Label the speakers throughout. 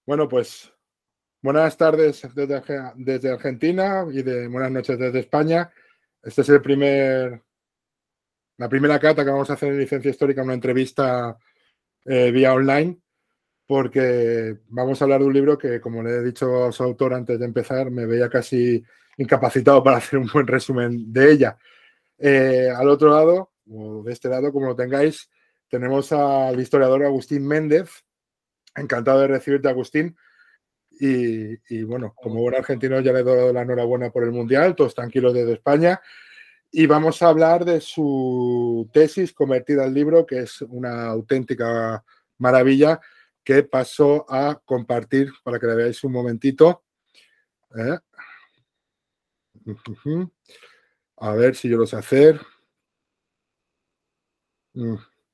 Speaker 1: Bueno, pues buenas tardes desde Argentina y buenas noches desde España. Este es la primera cata que vamos a hacer en Licencia Histórica, una entrevista vía online, porque vamos a hablar de un libro que, como le he dicho a su autor antes de empezar, me veía casi incapacitado para hacer un buen resumen de ella. Al otro lado, o de este lado, como lo tengáis, tenemos al historiador Agustín Méndez. Encantado de recibirte, Agustín. Y bueno, como buen argentino ya le doy la enhorabuena por el Mundial, todos tranquilos desde España. Y vamos a hablar de su tesis convertida al libro, que es una auténtica maravilla, que paso a compartir para que la veáis un momentito. A ver si yo lo sé hacer.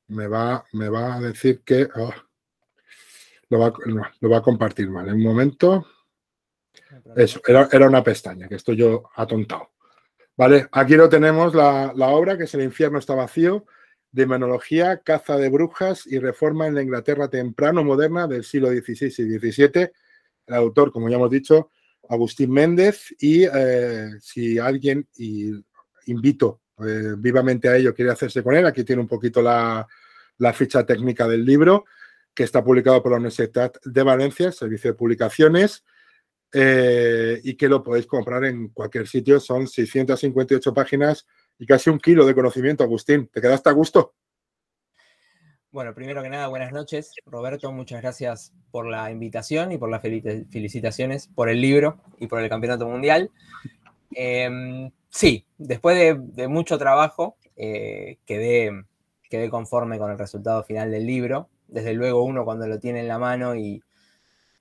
Speaker 1: Me va a decir que... lo va a compartir mal. En un momento. Eso, era una pestaña, que estoy yo atontado. Vale, aquí lo tenemos, la obra, que es El infierno está vacío, demonología, caza de brujas y reforma en la Inglaterra temprano moderna del siglo XVI y XVII. El autor, como ya hemos dicho, Agustín Méndez. Y si alguien, y invito vivamente a ello, quiere hacerse con él, aquí tiene un poquito la ficha técnica del libro, que está publicado por la Universidad de Valencia, Servicio de Publicaciones. Y que lo podéis comprar en cualquier sitio. Son 658 páginas y casi 1 kilo de conocimiento. Agustín, ¿te quedaste a gusto?
Speaker 2: Bueno, primero que nada, buenas noches, Roberto. Muchas gracias por la invitación y por las felicitaciones por el libro y por el Campeonato Mundial. Sí, después de mucho trabajo, quedé conforme con el resultado final del libro. Desde luego, uno cuando lo tiene en la mano y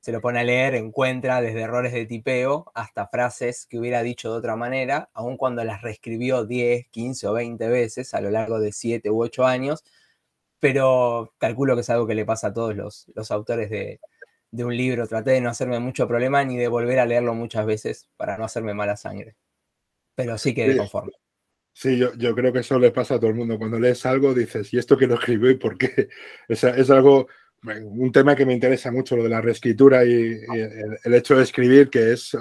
Speaker 2: se lo pone a leer, encuentra desde errores de tipeo hasta frases que hubiera dicho de otra manera, aun cuando las reescribió 10, 15 o 20 veces a lo largo de 7 u 8 años, pero calculo que es algo que le pasa a todos los autores de un libro. Traté de no hacerme mucho problema ni de volver a leerlo muchas veces para no hacerme mala sangre, pero sí quedé conforme.
Speaker 1: Sí, yo creo que eso le pasa a todo el mundo. Cuando lees algo dices, ¿y esto quién lo escribió y por qué? Es algo... Un tema que me interesa mucho, lo de la reescritura y el hecho de escribir, que es...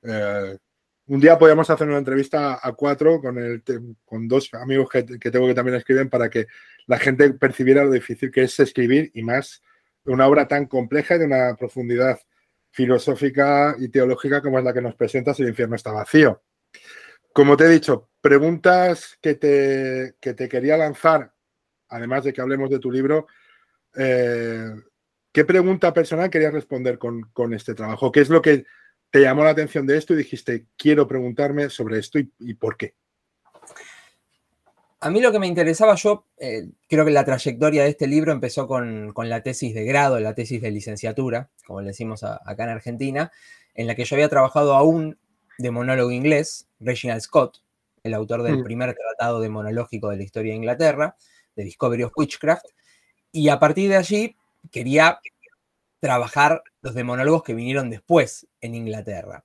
Speaker 1: un día podíamos hacer una entrevista a 4 con 2 amigos que tengo que también escriben, para que la gente percibiera lo difícil que es escribir, y más de una obra tan compleja y de una profundidad filosófica y teológica como es la que nos presentas, El infierno está vacío. Como te he dicho, preguntas que te quería lanzar, además de que hablemos de tu libro. ¿Qué pregunta personal querías responder con este trabajo? ¿Qué es lo que te llamó la atención de esto y dijiste, quiero preguntarme sobre esto y por qué?
Speaker 2: A mí lo que me interesaba, creo que la trayectoria de este libro empezó con la tesis de grado, la tesis de licenciatura, como le decimos acá en Argentina, en la que yo había trabajado aún de monólogo inglés, Reginald Scott, el autor del primer tratado demonológico de la historia de Inglaterra, The Discovery of Witchcraft, y a partir de allí quería trabajar los demonólogos que vinieron después en Inglaterra.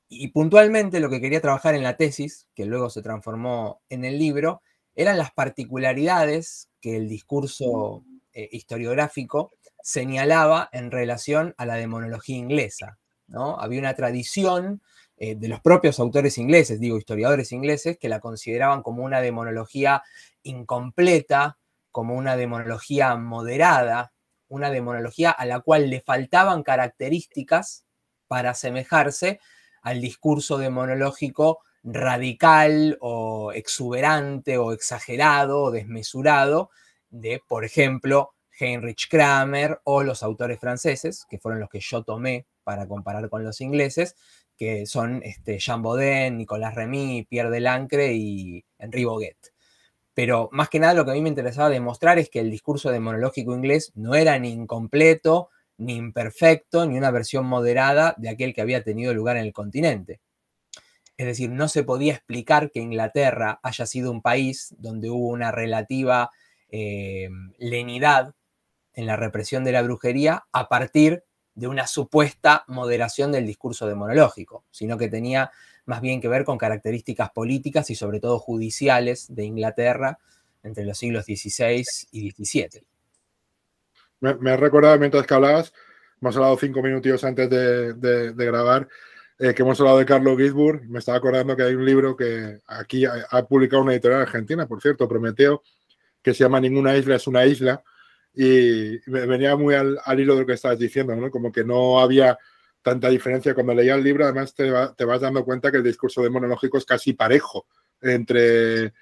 Speaker 2: Y puntualmente lo que quería trabajar en la tesis, que luego se transformó en el libro, eran las particularidades que el discurso historiográfico señalaba en relación a la demonología inglesa, ¿no? Había una tradición de los propios autores ingleses, historiadores ingleses, que la consideraban como una demonología incompleta, como una demonología moderada, una demonología a la cual le faltaban características para asemejarse al discurso demonológico radical o exuberante o exagerado o desmesurado de, por ejemplo, Heinrich Kramer o los autores franceses, que fueron los que yo tomé para comparar con los ingleses, que son Jean Bodin, Nicolas Remy, Pierre Delancre y Henri Boguet. Pero más que nada lo que a mí me interesaba demostrar es que el discurso demonológico inglés no era ni incompleto, ni imperfecto, ni una versión moderada de aquel que había tenido lugar en el continente. Es decir, no se podía explicar que Inglaterra haya sido un país donde hubo una relativa lenidad en la represión de la brujería a partir de una supuesta moderación del discurso demonológico, sino que tenía más bien que ver con características políticas y sobre todo judiciales de Inglaterra entre los siglos XVI y XVII.
Speaker 1: Me has recordado mientras que hablabas hemos hablado 5 minutos antes de grabar, que hemos hablado de Carlo Ginzburg. Me estaba acordando que hay un libro que aquí ha publicado una editorial argentina, por cierto, Prometeo, que se llama Ninguna isla es una isla, y me venía muy al hilo de lo que estabas diciendo, ¿no? Como que no había tanta diferencia. Cuando leía el libro, además te vas dando cuenta que el discurso demonológico es casi parejo entre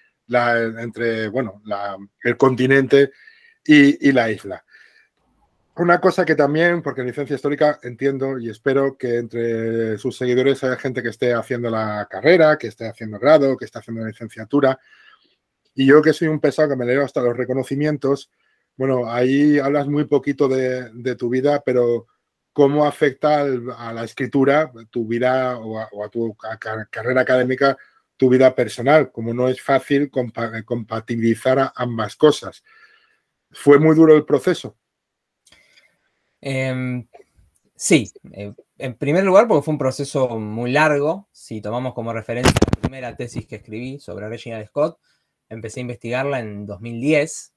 Speaker 1: el continente y la isla. Una cosa que también, porque en licencia histórica entiendo y espero que entre sus seguidores haya gente que esté haciendo la carrera, que esté haciendo grado, que esté haciendo la licenciatura. Y yo, que soy un pesado que me leo hasta los reconocimientos, bueno, ahí hablas muy poquito de tu vida, pero cómo afecta a la escritura tu vida o a tu carrera académica, tu vida personal, como no es fácil compatibilizar ambas cosas. ¿Fue muy duro el proceso?
Speaker 2: Sí, en primer lugar porque fue un proceso muy largo. Si tomamos como referencia la primera tesis que escribí sobre Reginald Scott, empecé a investigarla en 2010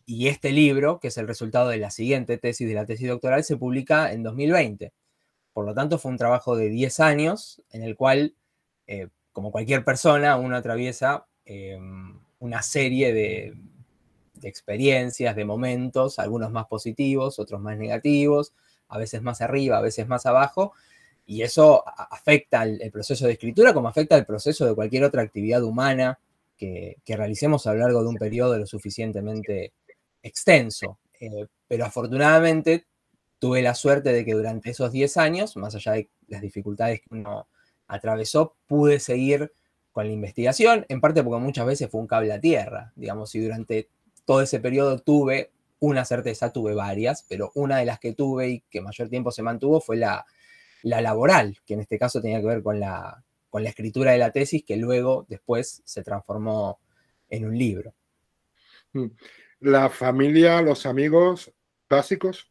Speaker 2: y este libro, que es el resultado de la siguiente tesis, de la tesis doctoral, se publica en 2020. Por lo tanto, fue un trabajo de 10 años en el cual, como cualquier persona, uno atraviesa una serie de experiencias, de momentos, algunos más positivos, otros más negativos, a veces más arriba, a veces más abajo, y eso afecta el proceso de escritura como afecta el proceso de cualquier otra actividad humana que realicemos a lo largo de un periodo lo suficientemente extenso. Pero afortunadamente tuve la suerte de que durante esos 10 años, más allá de las dificultades que uno atravesó, pude seguir con la investigación, en parte porque muchas veces fue un cable a tierra, digamos, y durante todo ese periodo tuve una certeza, tuve varias, pero una de las que tuve y que mayor tiempo se mantuvo fue la laboral, que en este caso tenía que ver con la escritura de la tesis, que luego, después, se transformó en un libro.
Speaker 1: ¿La familia, los amigos básicos?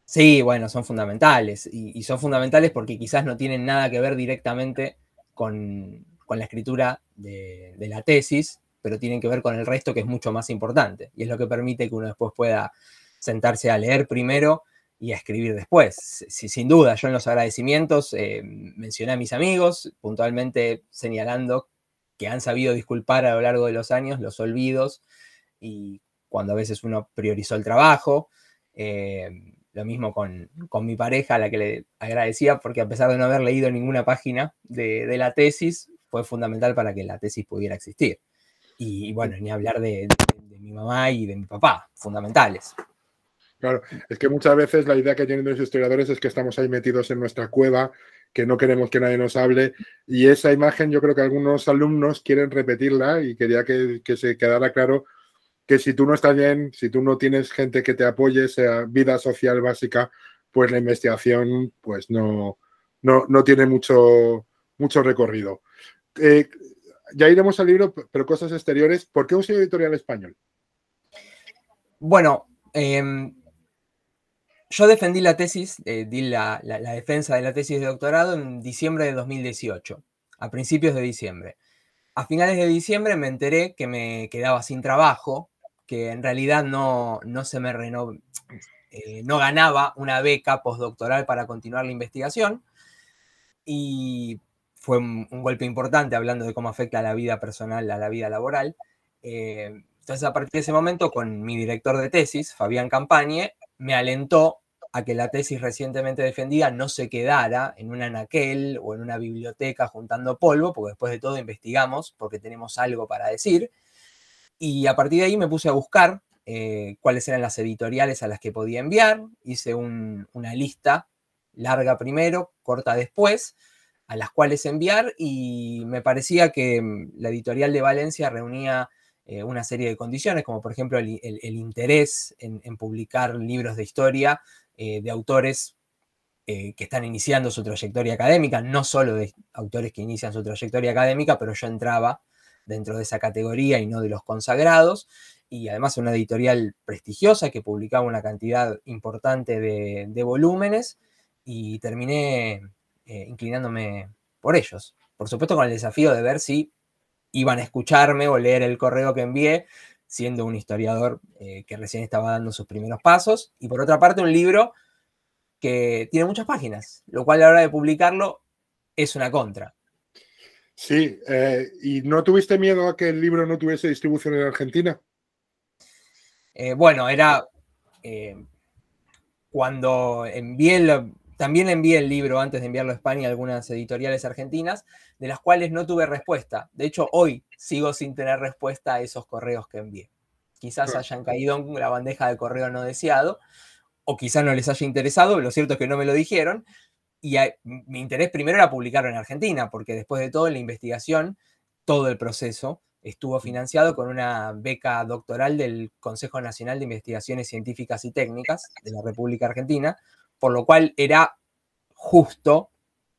Speaker 2: Sí, bueno, son fundamentales, y son fundamentales porque quizás no tienen nada que ver directamente con la escritura de la tesis, pero tienen que ver con el resto, que es mucho más importante, y es lo que permite que uno después pueda sentarse a leer primero y a escribir después. Sin duda, yo en los agradecimientos mencioné a mis amigos, puntualmente señalando que han sabido disculpar a lo largo de los años los olvidos y cuando a veces uno priorizó el trabajo. Lo mismo con mi pareja, a la que le agradecía, porque a pesar de no haber leído ninguna página de la tesis, fue fundamental para que la tesis pudiera existir. Y bueno, ni hablar de mi mamá y de mi papá, fundamentales.
Speaker 1: Claro, es que muchas veces la idea que tienen los historiadores es que estamos ahí metidos en nuestra cueva, que no queremos que nadie nos hable, y esa imagen yo creo que algunos alumnos quieren repetirla y quería que se quedara claro que si tú no estás bien, si tú no tienes gente que te apoye, sea vida social básica, pues la investigación pues no tiene mucho recorrido. Ya iremos al libro, pero cosas exteriores. ¿Por qué un sello editorial español?
Speaker 2: Bueno, yo defendí la tesis, di la defensa de la tesis de doctorado en diciembre de 2018, a principios de diciembre. A finales de diciembre me enteré que me quedaba sin trabajo, que en realidad no se me renovó, no ganaba una beca postdoctoral para continuar la investigación, y fue un golpe importante hablando de cómo afecta a la vida personal, a la vida laboral. Entonces, a partir de ese momento, con mi director de tesis, Fabián Campagne, me alentó a que la tesis recientemente defendida no se quedara en un anaquel o en una biblioteca juntando polvo, porque después de todo investigamos porque tenemos algo para decir. Y a partir de ahí me puse a buscar cuáles eran las editoriales a las que podía enviar. Hice una lista larga primero, corta después, a las cuales enviar, y me parecía que la editorial de Valencia reunía una serie de condiciones, como por ejemplo el interés en publicar libros de historia de autores que están iniciando su trayectoria académica, no solo de autores que inician su trayectoria académica, pero yo entraba dentro de esa categoría y no de los consagrados, y además una editorial prestigiosa que publicaba una cantidad importante de volúmenes, y terminé inclinándome por ellos. Por supuesto con el desafío de ver si iban a escucharme o leer el correo que envié, siendo un historiador que recién estaba dando sus primeros pasos, y por otra parte un libro que tiene muchas páginas, lo cual a la hora de publicarlo es una contra.
Speaker 1: Sí, ¿y no tuviste miedo a que el libro no tuviese distribución en Argentina?
Speaker 2: Bueno, era cuando también envié el libro antes de enviarlo a España a algunas editoriales argentinas, de las cuales no tuve respuesta. De hecho, hoy sigo sin tener respuesta a esos correos que envié. Quizás hayan caído en la bandeja de correo no deseado, o quizás no les haya interesado, lo cierto es que no me lo dijeron, y mi interés primero era publicarlo en Argentina, porque después de todo, en la investigación, todo el proceso estuvo financiado con una beca doctoral del Consejo Nacional de Investigaciones Científicas y Técnicas de la República Argentina, por lo cual era justo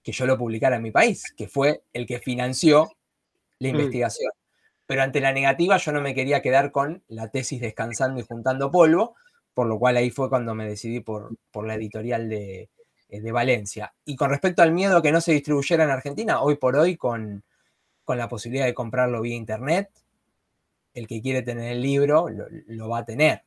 Speaker 2: que yo lo publicara en mi país, que fue el que financió la investigación. Pero ante la negativa yo no me quería quedar con la tesis descansando y juntando polvo, por lo cual ahí fue cuando me decidí por la editorial de Valencia. Y con respecto al miedo a que no se distribuyera en Argentina, hoy por hoy con la posibilidad de comprarlo vía internet, el que quiere tener el libro lo va a tener.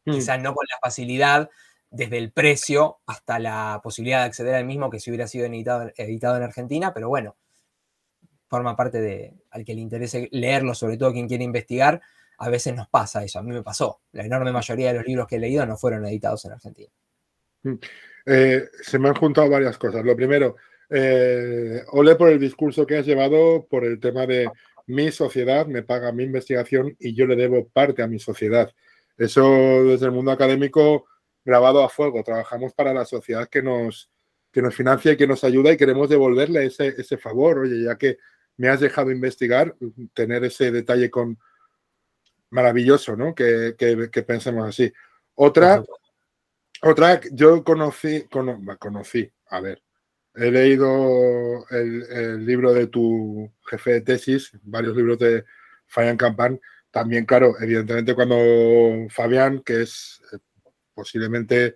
Speaker 2: Quizás no con la facilidad desde el precio hasta la posibilidad de acceder al mismo que si hubiera sido editado en Argentina, pero bueno, forma parte al que le interese leerlo, sobre todo quien quiere investigar, a veces nos pasa eso. A mí me pasó. La enorme mayoría de los libros que he leído no fueron editados en Argentina.
Speaker 1: Se me han juntado varias cosas. Lo primero, ole por el discurso que has llevado por el tema de mi sociedad me paga mi investigación y yo le debo parte a mi sociedad. Eso desde el mundo académico grabado a fuego. Trabajamos para la sociedad que nos financia y que nos ayuda y queremos devolverle ese favor. Oye, ya que me has dejado investigar, tener ese detalle maravilloso, ¿no? Que pensemos así. Otra, yo conocí, a ver, he leído el libro de tu jefe de tesis, varios libros de Fabián Campán. También, claro, evidentemente cuando Fabián, que es posiblemente,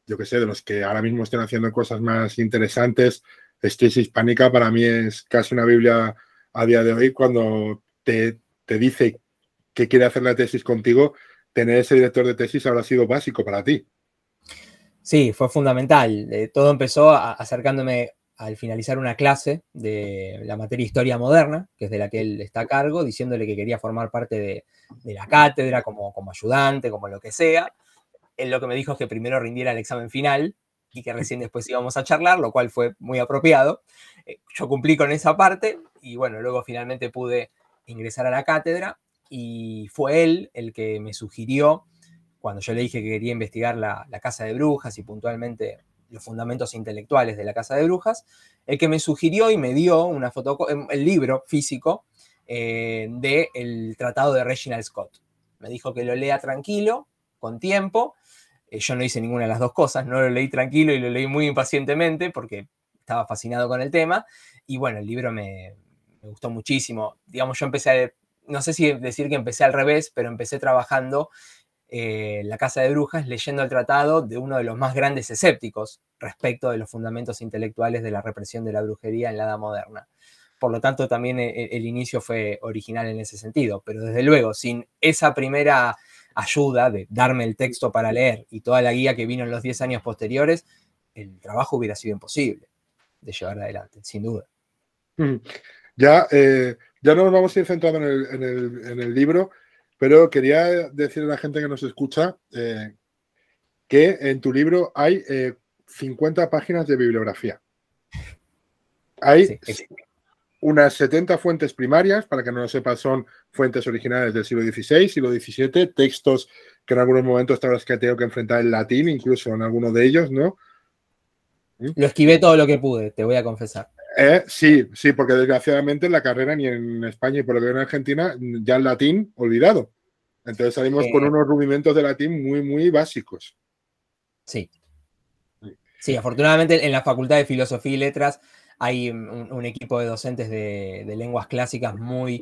Speaker 1: yo que sé, de los que ahora mismo estén haciendo cosas más interesantes, Tesis Hispánica para mí es casi una Biblia a día de hoy. Cuando te dice que quiere hacer la tesis contigo, tener ese director de tesis habrá sido básico para ti.
Speaker 2: Sí, fue fundamental. Todo empezó acercándome al finalizar una clase de la materia Historia Moderna, que es de la que él está a cargo, diciéndole que quería formar parte de la cátedra como ayudante, como lo que sea. Él lo que me dijo es que primero rindiera el examen final y que recién después íbamos a charlar, lo cual fue muy apropiado. Yo cumplí con esa parte y bueno, luego finalmente pude ingresar a la cátedra y fue él el que me sugirió, cuando yo le dije que quería investigar la Casa de Brujas y puntualmente los fundamentos intelectuales de la Casa de Brujas, el que me sugirió y me dio el libro físico del Tratado de Reginald Scott. Me dijo que lo lea tranquilo, con tiempo. Yo no hice ninguna de las dos cosas, no lo leí tranquilo y lo leí muy impacientemente porque estaba fascinado con el tema. Y bueno, el libro me gustó muchísimo. Digamos, yo empecé, no sé si decir que empecé al revés, pero empecé trabajando la Casa de Brujas leyendo el tratado de uno de los más grandes escépticos respecto de los fundamentos intelectuales de la represión de la brujería en la Edad Moderna. Por lo tanto, también el inicio fue original en ese sentido, pero desde luego, sin esa primera ayuda de darme el texto para leer y toda la guía que vino en los 10 años posteriores, el trabajo hubiera sido imposible de llevar adelante, sin duda.
Speaker 1: Ya nos vamos a ir centrando en el libro, pero quería decirle a la gente que nos escucha que en tu libro hay 50 páginas de bibliografía. Hay unas 70 fuentes primarias, para que no lo sepas, son fuentes originales del siglo XVI, siglo XVII, textos que en algunos momentos te habrás tenido que enfrentar en latín, incluso en alguno de ellos, ¿no?
Speaker 2: Lo esquivé todo lo que pude, te voy a confesar.
Speaker 1: Sí, porque desgraciadamente en la carrera ni en España y por lo que en Argentina ya el latín olvidado. Entonces salimos con unos rudimentos de latín muy, muy básicos.
Speaker 2: Sí, afortunadamente en la Facultad de Filosofía y Letras hay un equipo de docentes de lenguas clásicas muy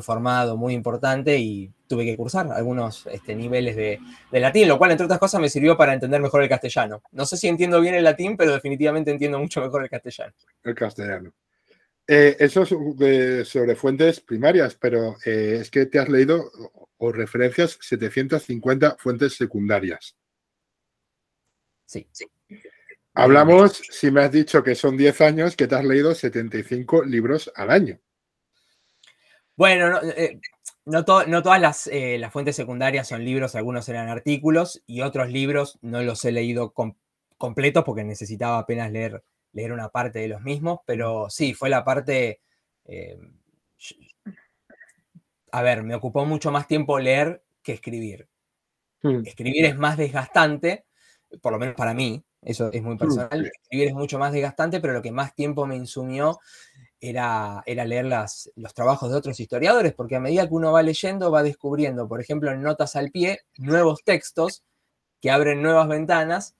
Speaker 2: formado, muy importante, y tuve que cursar algunos niveles de latín, lo cual, entre otras cosas, me sirvió para entender mejor el castellano. No sé si entiendo bien el latín, pero definitivamente entiendo mucho mejor el castellano.
Speaker 1: El castellano. Eso es sobre fuentes primarias, pero es que te has leído o referencias 750 fuentes secundarias.
Speaker 2: Sí.
Speaker 1: Hablamos, si me has dicho que son 10 años, que te has leído 75 libros al año.
Speaker 2: Bueno, no todas las fuentes secundarias son libros, algunos eran artículos y otros libros no los he leído completos porque necesitaba apenas leer una parte de los mismos, pero sí, fue la parte... a ver, me ocupó mucho más tiempo leer que escribir. Escribir es más desgastante, por lo menos para mí, eso es muy personal. Escribir es mucho más desgastante, pero lo que más tiempo me insumió era leer los trabajos de otros historiadores, porque a medida que uno va leyendo, va descubriendo, por ejemplo, en notas al pie, nuevos textos que abren nuevas ventanas,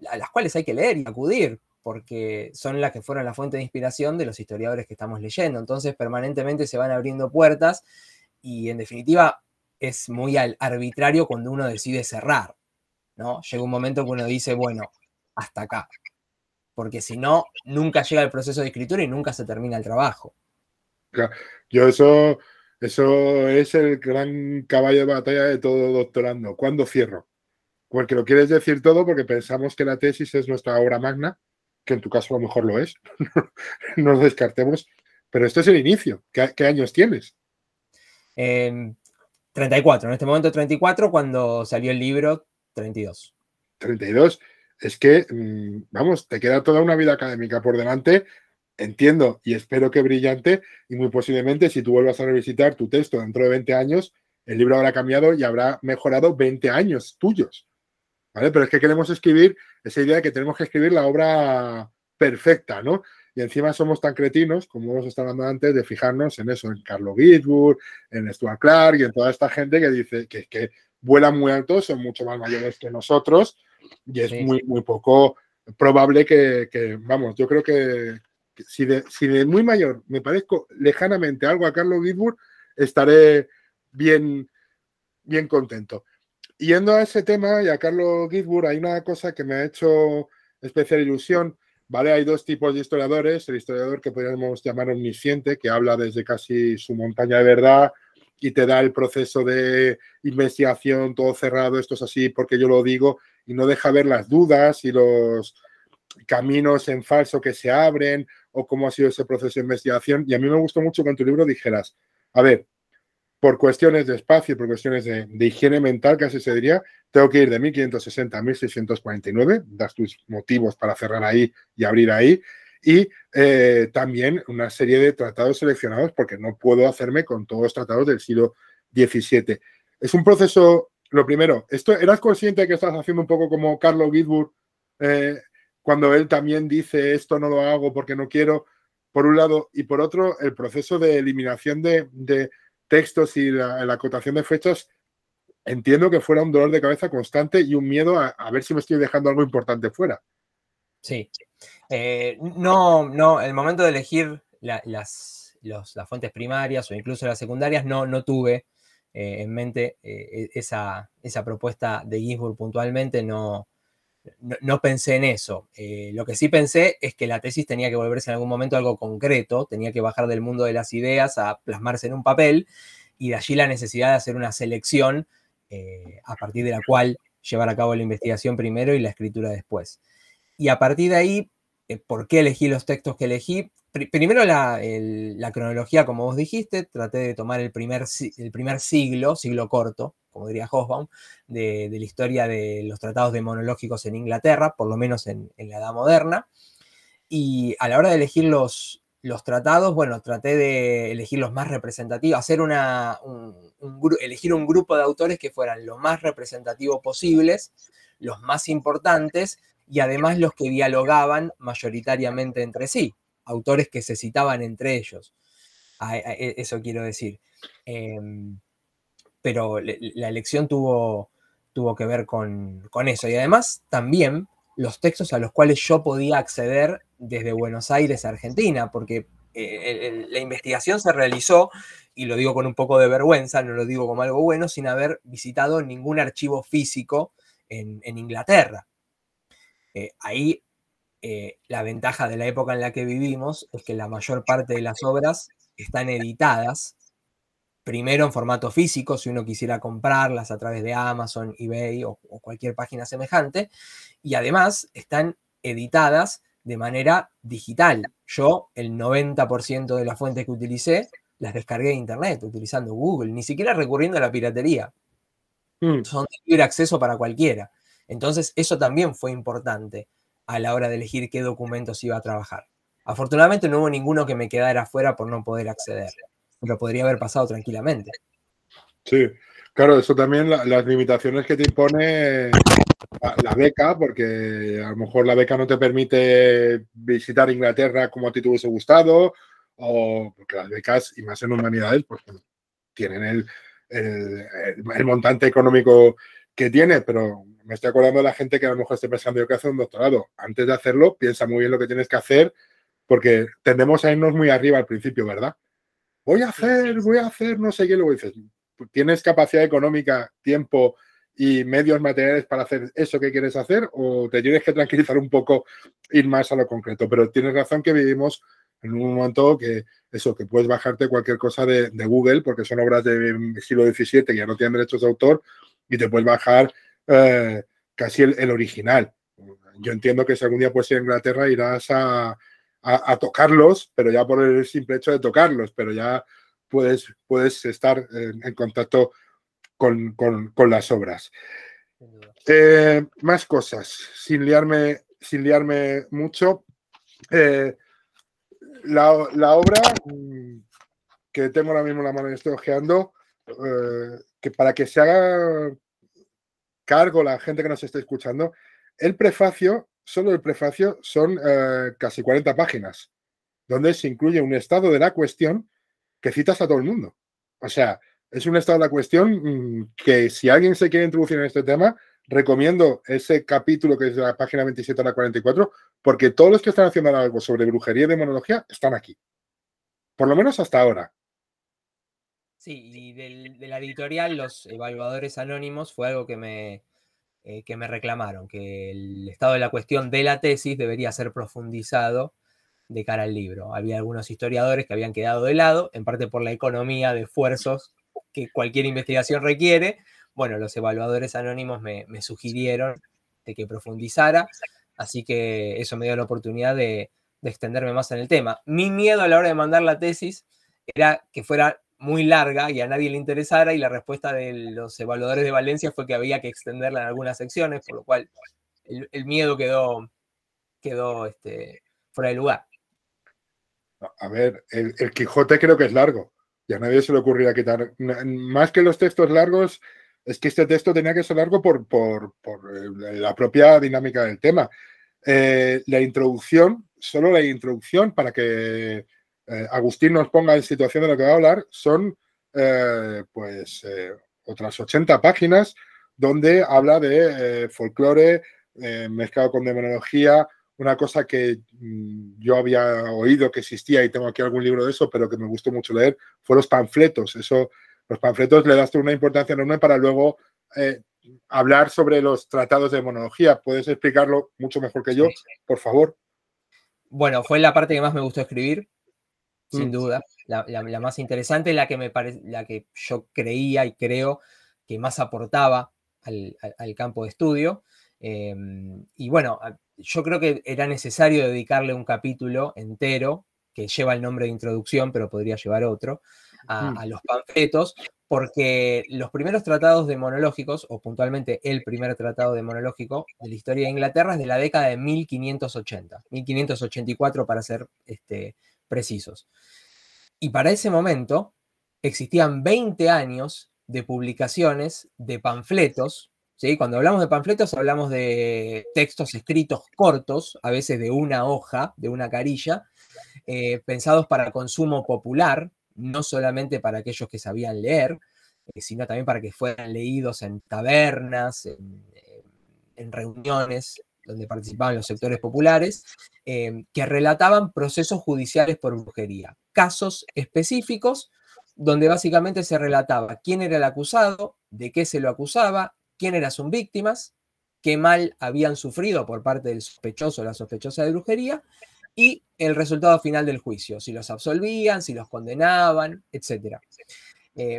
Speaker 2: a las cuales hay que leer y acudir, porque son las que fueron la fuente de inspiración de los historiadores que estamos leyendo. Entonces, permanentemente se van abriendo puertas y, en definitiva, es muy arbitrario cuando uno decide cerrar, ¿no? Llega un momento que uno dice, bueno, hasta acá. Porque si no, nunca llega el proceso de escritura y nunca se termina el trabajo.
Speaker 1: Claro, yo eso es el gran caballo de batalla de todo doctorando. ¿Cuándo cierro? Porque lo quieres decir todo porque pensamos que la tesis es nuestra obra magna, que en tu caso a lo mejor lo es, no nos descartemos, pero esto es el inicio. ¿Qué años tienes?
Speaker 2: 34, en este momento 34, cuando salió el libro 32.
Speaker 1: 32, es que, vamos, te queda toda una vida académica por delante, entiendo y espero que brillante, y muy posiblemente si tú vuelvas a revisitar tu texto dentro de 20 años, el libro habrá cambiado y habrá mejorado 20 años tuyos, ¿vale? Pero es que queremos escribir esa idea de que tenemos que escribir la obra perfecta, ¿no? Y encima somos tan cretinos, como hemos estado hablando antes, de fijarnos en eso, en Carlo Ginzburg, en Stuart Clark y en toda esta gente que dice que vuelan muy alto, son mucho más mayores que nosotros y es muy poco probable vamos, yo creo que si de muy mayor me parezco lejanamente algo a Carlo Ginzburg, estaré bien contento. Yendo a ese tema y a Carlo Ginzburg, hay una cosa que me ha hecho especial ilusión, ¿vale? Hay dos tipos de historiadores, el historiador que podríamos llamar omnisciente, que habla desde casi su montaña de verdad y te da el proceso de investigación todo cerrado, esto es así porque yo lo digo, y no deja ver las dudas y los caminos en falso que se abren o cómo ha sido ese proceso de investigación. Y a mí me gustó mucho que en tu libro dijeras, a ver, por cuestiones de espacio, por cuestiones de higiene mental, casi se diría, tengo que ir de 1560 a 1649, das tus motivos para cerrar ahí y abrir ahí, y también una serie de tratados seleccionados, porque no puedo hacerme con todos los tratados del siglo XVII. Es un proceso, lo primero, ¿eras consciente de que estás haciendo un poco como Carlo Ginzburg, cuando él también dice esto no lo hago porque no quiero, por un lado, y por otro, el proceso de eliminación de textos y la acotación de fechas, entiendo que fuera un dolor de cabeza constante y un miedo a ver si me estoy dejando algo importante fuera.
Speaker 2: Sí. No, el momento de elegir las fuentes primarias o incluso las secundarias, no tuve en mente esa propuesta de Ginzburg puntualmente, no pensé en eso. Lo que sí pensé es que la tesis tenía que volverse en algún momento algo concreto, tenía que bajar del mundo de las ideas a plasmarse en un papel, y de allí la necesidad de hacer una selección a partir de la cual llevar a cabo la investigación primero y la escritura después. Y a partir de ahí, ¿por qué elegí los textos que elegí? Primero la cronología, como vos dijiste, traté de tomar el primer siglo corto, como diría Hobsbawm, de la historia de los tratados demonológicos en Inglaterra, por lo menos en la Edad Moderna. Y a la hora de elegir los tratados, bueno, traté de elegir los más representativos, hacer elegir un grupo de autores que fueran lo más representativos posibles, los más importantes, y además los que dialogaban mayoritariamente entre sí, autores que se citaban entre ellos. Eso quiero decir. Pero la elección tuvo que ver con eso. Y además también los textos a los cuales yo podía acceder desde Buenos Aires a Argentina, porque la investigación se realizó, y lo digo con un poco de vergüenza, no lo digo como algo bueno, sin haber visitado ningún archivo físico en Inglaterra. Ahí la ventaja de la época en la que vivimos es que la mayor parte de las obras están editadas, primero en formato físico, si uno quisiera comprarlas a través de Amazon, eBay o cualquier página semejante, y además están editadas de manera digital. Yo, el 90% de las fuentes que utilicé, las descargué de internet, utilizando Google, ni siquiera recurriendo a la piratería. Son de libre acceso para cualquiera. Entonces, eso también fue importante a la hora de elegir qué documentos iba a trabajar. Afortunadamente no hubo ninguno que me quedara afuera por no poder acceder, pero podría haber pasado tranquilamente.
Speaker 1: Sí, claro, eso también, las limitaciones que te impone la beca, porque a lo mejor la beca no te permite visitar Inglaterra como a ti te hubiese gustado, o porque las becas, y más en humanidades, pues tienen el montante económico que tiene, pero me estoy acordando de la gente que a lo mejor esté pensando yo que hace un doctorado. Antes de hacerlo, piensa muy bien lo que tienes que hacer, porque tendemos a irnos muy arriba al principio, ¿verdad? Voy a hacer, no sé qué, luego dices, ¿tienes capacidad económica, tiempo y medios materiales para hacer eso que quieres hacer? ¿O te tienes que tranquilizar un poco, ir más a lo concreto? Pero tienes razón que vivimos en un momento que eso, que puedes bajarte cualquier cosa de Google, porque son obras del siglo XVII que ya no tienen derechos de autor, y te puedes bajar casi el original. Yo entiendo que si algún día puedes ir a Inglaterra irás a tocarlos, pero ya por el simple hecho de tocarlos, pero ya puedes estar en contacto con las obras. Más cosas, sin liarme mucho. La obra que tengo ahora mismo en la mano y estoy ojeando, que para que se haga cargo la gente que nos esté escuchando, el prefacio, solo el prefacio, son casi 40 páginas, donde se incluye un estado de la cuestión que citas a todo el mundo. O sea, es un estado de la cuestión que si alguien se quiere introducir en este tema, recomiendo ese capítulo que es de la página 27 a la 44, porque todos los que están haciendo algo sobre brujería y demonología están aquí. Por lo menos hasta ahora.
Speaker 2: Sí, y de la editorial, los evaluadores anónimos, fue algo que me reclamaron, que el estado de la cuestión de la tesis debería ser profundizado de cara al libro. Había algunos historiadores que habían quedado de lado, en parte por la economía de esfuerzos que cualquier investigación requiere. Bueno, los evaluadores anónimos me sugirieron de que profundizara, así que eso me dio la oportunidad de extenderme más en el tema. Mi miedo a la hora de mandar la tesis era que fuera muy larga y a nadie le interesara, y la respuesta de los evaluadores de Valencia fue que había que extenderla en algunas secciones, por lo cual el miedo quedó fuera de lugar.
Speaker 1: A ver, el Quijote creo que es largo y a nadie se le ocurría quitar. Más que los textos largos, es que este texto tenía que ser largo por la propia dinámica del tema. La introducción, solo la introducción para que Agustín nos ponga en situación de lo que va a hablar, son otras 80 páginas donde habla de folclore mezclado con demonología, una cosa que yo había oído que existía y tengo aquí algún libro de eso, pero que me gustó mucho leer, fue los panfletos. Los panfletos le das una importancia enorme para luego hablar sobre los tratados de demonología. ¿Puedes explicarlo mucho mejor que yo, por favor?
Speaker 2: Bueno, fue la parte que más me gustó escribir, sin duda. La más interesante, la que yo creía y creo que más aportaba al campo de estudio. Y bueno, yo creo que era necesario dedicarle un capítulo entero, que lleva el nombre de introducción, pero podría llevar otro, a los panfletos, porque los primeros tratados demonológicos, o puntualmente el primer tratado demonológico de la historia de Inglaterra, es de la década de 1580, 1584 para ser precisos. Y para ese momento existían 20 años de publicaciones de panfletos. ¿Sí? Cuando hablamos de panfletos hablamos de textos escritos cortos, a veces de una hoja, de una carilla, pensados para consumo popular, no solamente para aquellos que sabían leer, sino también para que fueran leídos en tabernas, en reuniones donde participaban los sectores populares, que relataban procesos judiciales por brujería, casos específicos donde básicamente se relataba quién era el acusado, de qué se lo acusaba, quién eran sus víctimas, qué mal habían sufrido por parte del sospechoso o la sospechosa de brujería, y el resultado final del juicio, si los absolvían, si los condenaban, etc.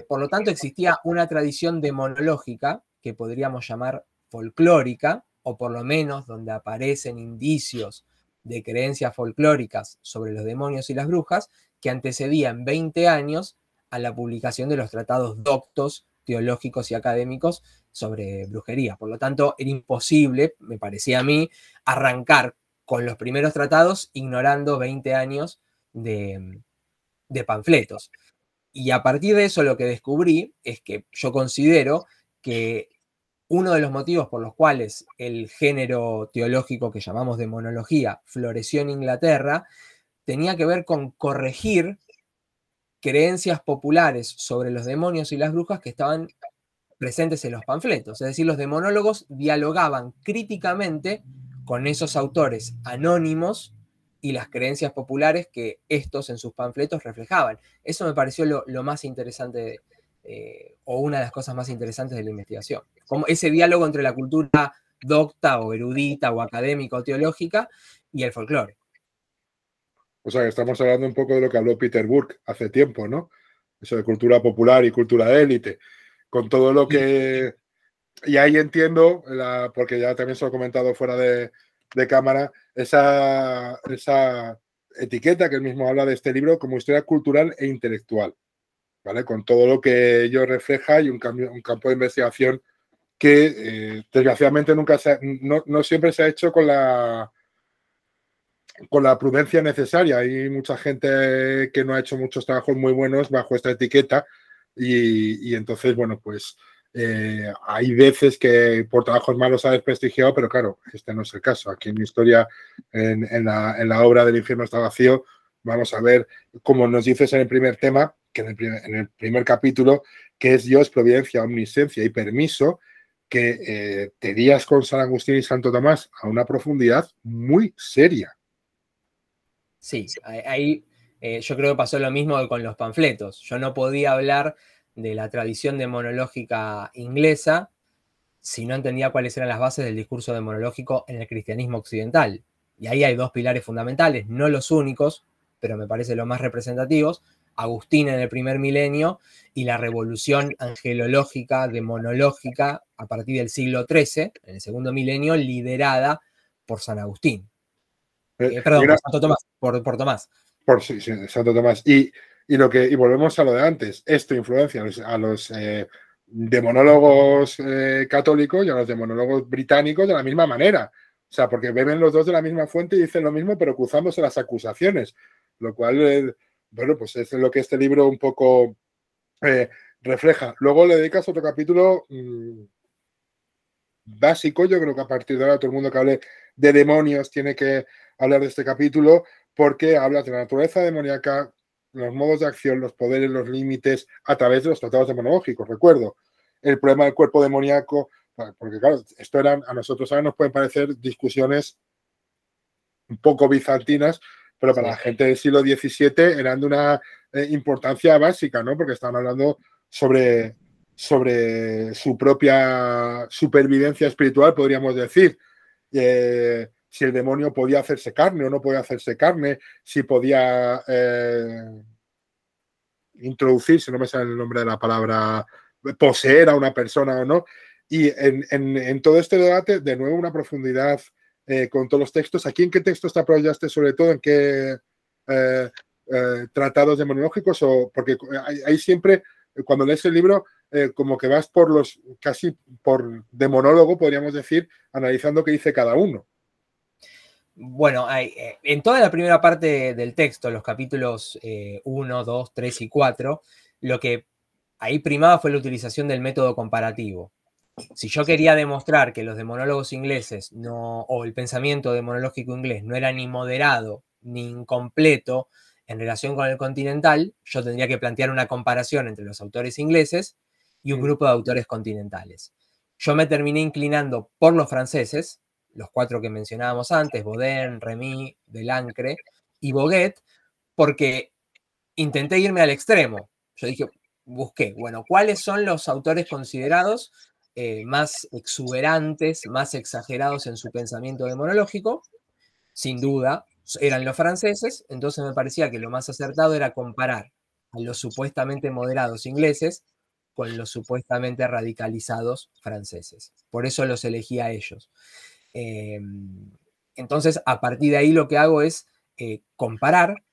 Speaker 2: Por lo tanto, existía una tradición demonológica que podríamos llamar folclórica, o por lo menos donde aparecen indicios de creencias folclóricas sobre los demonios y las brujas, que antecedían 20 años a la publicación de los tratados doctos teológicos y académicos sobre brujería. Por lo tanto, era imposible, me parecía a mí, arrancar con los primeros tratados ignorando 20 años de panfletos. Y a partir de eso lo que descubrí es que yo considero que uno de los motivos por los cuales el género teológico que llamamos demonología floreció en Inglaterra tenía que ver con corregir creencias populares sobre los demonios y las brujas que estaban presentes en los panfletos. Es decir, los demonólogos dialogaban críticamente con esos autores anónimos y las creencias populares que estos en sus panfletos reflejaban. Eso me pareció lo más interesante, o una de las cosas más interesantes de la investigación. Como ese diálogo entre la cultura docta o erudita o académica o teológica y el folclore.
Speaker 1: O sea, que estamos hablando un poco de lo que habló Peter Burke hace tiempo, ¿no? Eso de cultura popular y cultura de élite. Con todo lo que... Y ahí entiendo, porque ya también se lo he comentado fuera de cámara, esa etiqueta que él mismo habla de este libro como historia cultural e intelectual, ¿vale? Con todo lo que ello refleja y un campo de investigación que desgraciadamente no siempre se ha hecho con la prudencia necesaria. Hay mucha gente que no ha hecho muchos trabajos muy buenos bajo esta etiqueta y entonces, bueno, pues hay veces que por trabajos malos se ha desprestigiado, pero claro, este no es el caso. Aquí en mi historia, en la obra del infierno está vacío, vamos a ver, como nos dices en el primer tema, que en el primer capítulo, que es Dios, providencia, omnisciencia y permiso, que te guías con San Agustín y Santo Tomás a una profundidad muy seria.
Speaker 2: Sí, ahí yo creo que pasó lo mismo que con los panfletos. Yo no podía hablar de la tradición demonológica inglesa si no entendía cuáles eran las bases del discurso demonológico en el cristianismo occidental. Y ahí hay dos pilares fundamentales, no los únicos, pero me parece los más representativos: Agustín en el primer milenio y la revolución angelológica, demonológica, a partir del siglo XIII, en el segundo milenio, liderada por San Agustín. Perdón, por Santo Tomás, por Tomás.
Speaker 1: Sí, Santo Tomás. Y volvemos a lo de antes. Esto influencia a los demonólogos católicos y a los demonólogos británicos de la misma manera. O sea, porque beben los dos de la misma fuente y dicen lo mismo, pero cruzándose las acusaciones. Lo cual, bueno, pues es lo que este libro un poco refleja. Luego le dedicas otro capítulo básico. Yo creo que a partir de ahora todo el mundo que hable de demonios tiene que hablar de este capítulo, porque habla de la naturaleza demoníaca, los modos de acción, los poderes, los límites, a través de los tratados demonológicos. Recuerdo, el problema del cuerpo demoníaco, porque claro, esto a nosotros ahora nos pueden parecer discusiones un poco bizantinas, pero para la gente del siglo XVII eran de una importancia básica, ¿no? Porque estaban hablando sobre su propia supervivencia espiritual, podríamos decir. Si el demonio podía hacerse carne o no podía hacerse carne, si podía introducirse, no me sale el nombre de la palabra, poseer a una persona o no. Y en todo este debate, de nuevo, una profundidad con todos los textos. ¿Aquí en qué textos te apoyaste sobre todo? ¿En qué tratados demonológicos? Porque hay siempre, cuando lees el libro, como que vas casi por demonólogo, podríamos decir, analizando qué dice cada uno.
Speaker 2: Bueno, en toda la primera parte del texto, los capítulos 1, 2, 3 y 4, lo que ahí primaba fue la utilización del método comparativo. Si yo quería demostrar que los demonólogos ingleses o el pensamiento demonológico inglés no era ni moderado ni incompleto en relación con el continental, yo tendría que plantear una comparación entre los autores ingleses y un grupo de autores continentales. Yo me terminé inclinando por los franceses, los 4 que mencionábamos antes, Bodin, Remy, Delancre y Boguet, porque intenté irme al extremo. Yo busqué, bueno, ¿cuáles son los autores considerados más exuberantes, más exagerados en su pensamiento demonológico, sin duda, eran los franceses, entonces me parecía que lo más acertado era comparar a los supuestamente moderados ingleses con los supuestamente radicalizados franceses. Por eso los elegí a ellos. Entonces, a partir de ahí lo que hago es comparar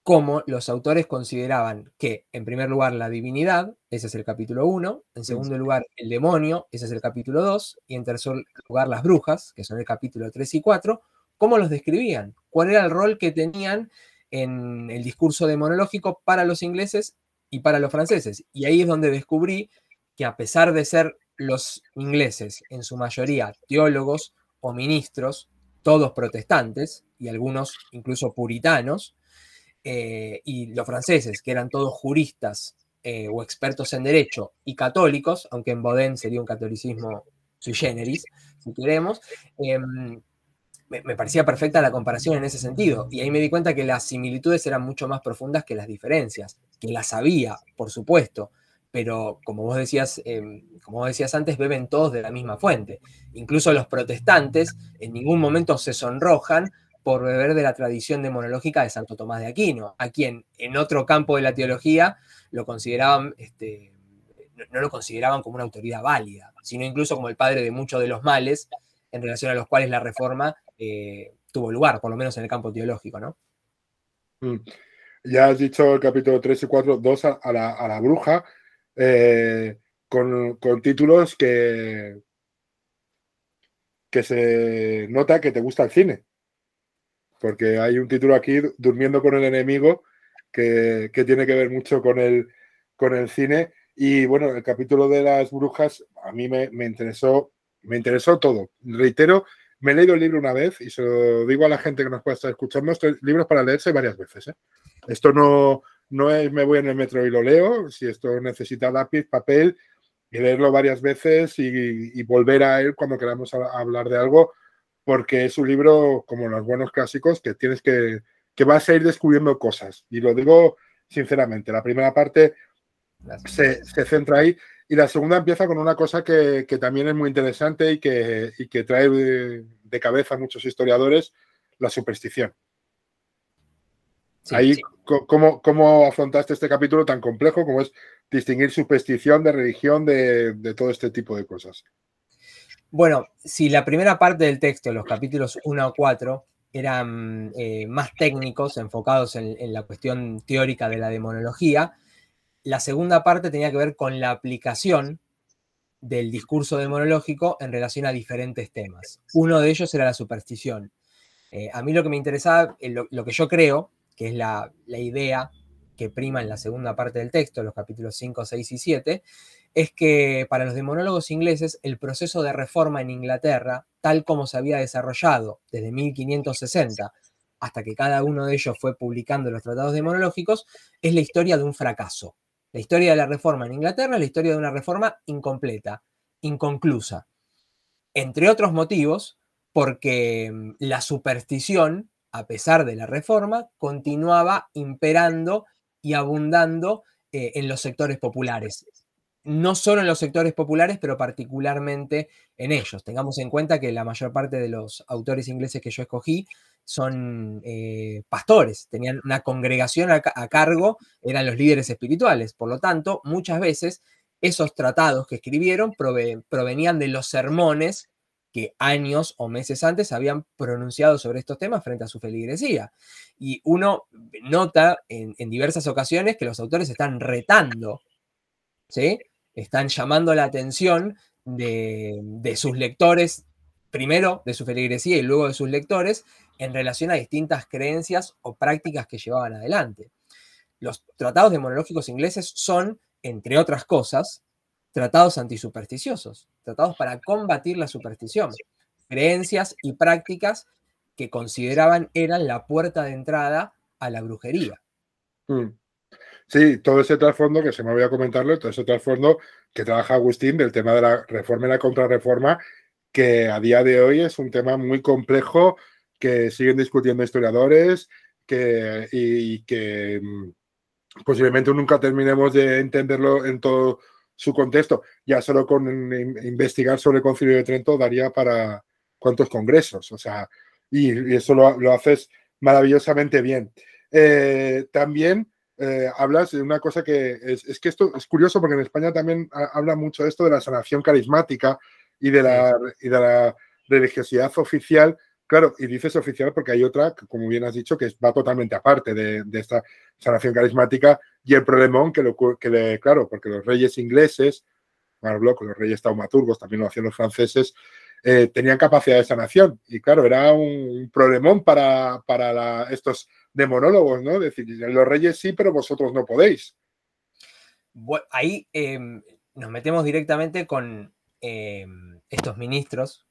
Speaker 2: cómo los autores consideraban que, en primer lugar, la divinidad, ese es el capítulo 1, en segundo lugar, el demonio, ese es el capítulo 2, y en tercer lugar, las brujas, que son el capítulo 3 y 4, cómo los describían, cuál era el rol que tenían en el discurso demonológico para los ingleses y para los franceses. Y ahí es donde descubrí que, a pesar de ser los ingleses, en su mayoría, teólogos o ministros, todos protestantes, y algunos incluso puritanos, y los franceses, que eran todos juristas o expertos en derecho y católicos, aunque en Bodin sería un catolicismo sui generis, si queremos, me parecía perfecta la comparación en ese sentido. Y ahí me di cuenta que las similitudes eran mucho más profundas que las diferencias, que las había, por supuesto, pero como vos decías antes, beben todos de la misma fuente. Incluso los protestantes en ningún momento se sonrojan por beber de la tradición demonológica de Santo Tomás de Aquino, a quien en otro campo de la teología lo consideraban, no lo consideraban como una autoridad válida, sino incluso como el padre de muchos de los males en relación a los cuales la Reforma tuvo lugar, por lo menos en el campo teológico, ¿no?
Speaker 1: Ya has dicho el capítulo 3 y 4, 2 a la bruja, con títulos que se nota que te gusta el cine. Porque hay un título aquí, Durmiendo con el enemigo, que tiene que ver mucho con el cine. Y bueno, el capítulo de las brujas a mí me interesó todo. Reitero, me he leído el libro una vez y se lo digo a la gente que nos pueda estar escuchando, estos libros para leerse varias veces, ¿eh? Esto no es me voy en el metro y lo leo, si esto necesita lápiz, papel, y leerlo varias veces y volver a él cuando queramos hablar de algo, porque es un libro como los buenos clásicos que tienes que vas a ir descubriendo cosas. Y lo digo sinceramente, la primera parte se centra ahí y la segunda empieza con una cosa que también es muy interesante y que trae de cabeza a muchos historiadores, la superstición. Sí, ahí, sí. ¿Cómo afrontaste este capítulo tan complejo como es distinguir superstición de religión, de todo este tipo de cosas?
Speaker 2: Bueno, si la primera parte del texto, los capítulos 1 a 4, eran más técnicos, enfocados en la cuestión teórica de la demonología, la segunda parte tenía que ver con la aplicación del discurso demonológico en relación a diferentes temas. Uno de ellos era la superstición. A mí lo que me interesaba, lo que yo creo, que es la idea que prima en la segunda parte del texto, los capítulos 5, 6 y 7, es que para los demonólogos ingleses el proceso de reforma en Inglaterra, tal como se había desarrollado desde 1560 hasta que cada uno de ellos fue publicando los tratados demonológicos, es la historia de un fracaso. La historia de la reforma en Inglaterra es la historia de una reforma incompleta, inconclusa. Entre otros motivos, porque la superstición, a pesar de la reforma, continuaba imperando y abundando en los sectores populares. No solo en los sectores populares, pero particularmente en ellos. Tengamos en cuenta que la mayor parte de los autores ingleses que yo escogí son pastores, tenían una congregación a cargo, eran los líderes espirituales. Por lo tanto, muchas veces esos tratados que escribieron provenían de los sermones que años o meses antes habían pronunciado sobre estos temas frente a su feligresía. Y uno nota en diversas ocasiones que los autores están retando, ¿sí? Están llamando la atención de sus lectores, primero de su feligresía y luego de sus lectores, en relación a distintas creencias o prácticas que llevaban adelante. Los tratados demonológicos ingleses son, entre otras cosas, tratados antisupersticiosos, tratados para combatir la superstición, creencias y prácticas que consideraban eran la puerta de entrada a la brujería.
Speaker 1: Sí, todo ese trasfondo, que se me voy a comentarlo, todo ese trasfondo que trabaja Agustín del tema de la reforma y la contrarreforma, que a día de hoy es un tema muy complejo, que siguen discutiendo historiadores y que posiblemente nunca terminemos de entenderlo en todo su contexto. Ya solo con investigar sobre el Concilio de Trento daría para cuántos congresos, o sea, y eso lo haces maravillosamente bien. También hablas de una cosa que es que esto es curioso porque en España también habla mucho de esto de la sanación carismática y de la religiosidad oficial. Claro, y dices oficial porque hay otra, como bien has dicho, que va totalmente aparte de esta sanación carismática y el problemón claro, porque los reyes ingleses, los reyes taumaturgos, también lo hacían los franceses, tenían capacidad de sanación. Y claro, era un problemón para estos demonólogos, ¿no? Decir, los reyes sí, pero vosotros no podéis.
Speaker 2: Bueno, ahí nos metemos directamente con estos ministros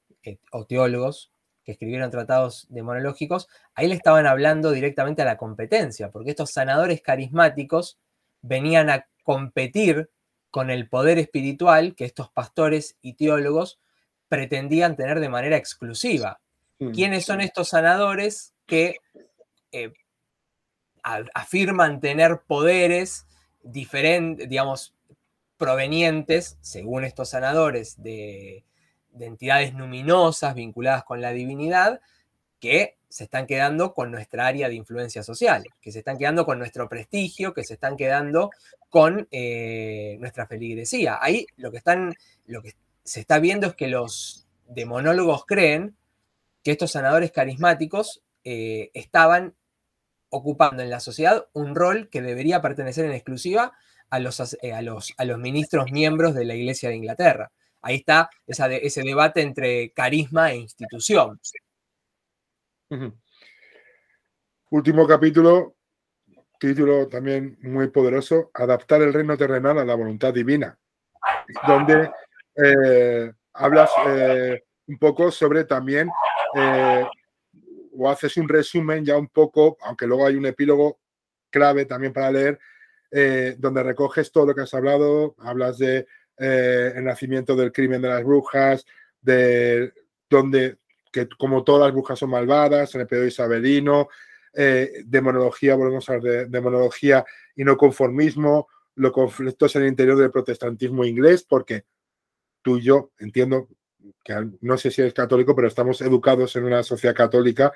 Speaker 2: o teólogos que escribieron tratados demonológicos. Ahí le estaban hablando directamente a la competencia, porque estos sanadores carismáticos venían a competir con el poder espiritual que estos pastores y teólogos pretendían tener de manera exclusiva. ¿Quiénes son estos sanadores que afirman tener poderes diferentes, digamos, provenientes, según estos sanadores, de entidades luminosas vinculadas con la divinidad, que se están quedando con nuestra área de influencia social, que se están quedando con nuestro prestigio, que se están quedando con nuestra feligresía? Ahí lo que se está viendo es que los demonólogos creen que estos sanadores carismáticos estaban ocupando en la sociedad un rol que debería pertenecer en exclusiva a los ministros miembros de la Iglesia de Inglaterra. Ahí está ese debate entre carisma e institución.
Speaker 1: Último capítulo, título también muy poderoso, Adaptar el reino terrenal a la voluntad divina, donde hablas un poco sobre también, o haces un resumen ya un poco, aunque luego hay un epílogo clave también para leer, donde recoges todo lo que has hablado, hablas de el nacimiento del crimen de las brujas, de donde, que como todas las brujas son malvadas, en el periodo isabelino, demonología, volvemos a hablar de demonología y no conformismo, los conflictos en el interior del protestantismo inglés, porque tú y yo entiendo que no sé si eres católico, pero estamos educados en una sociedad católica,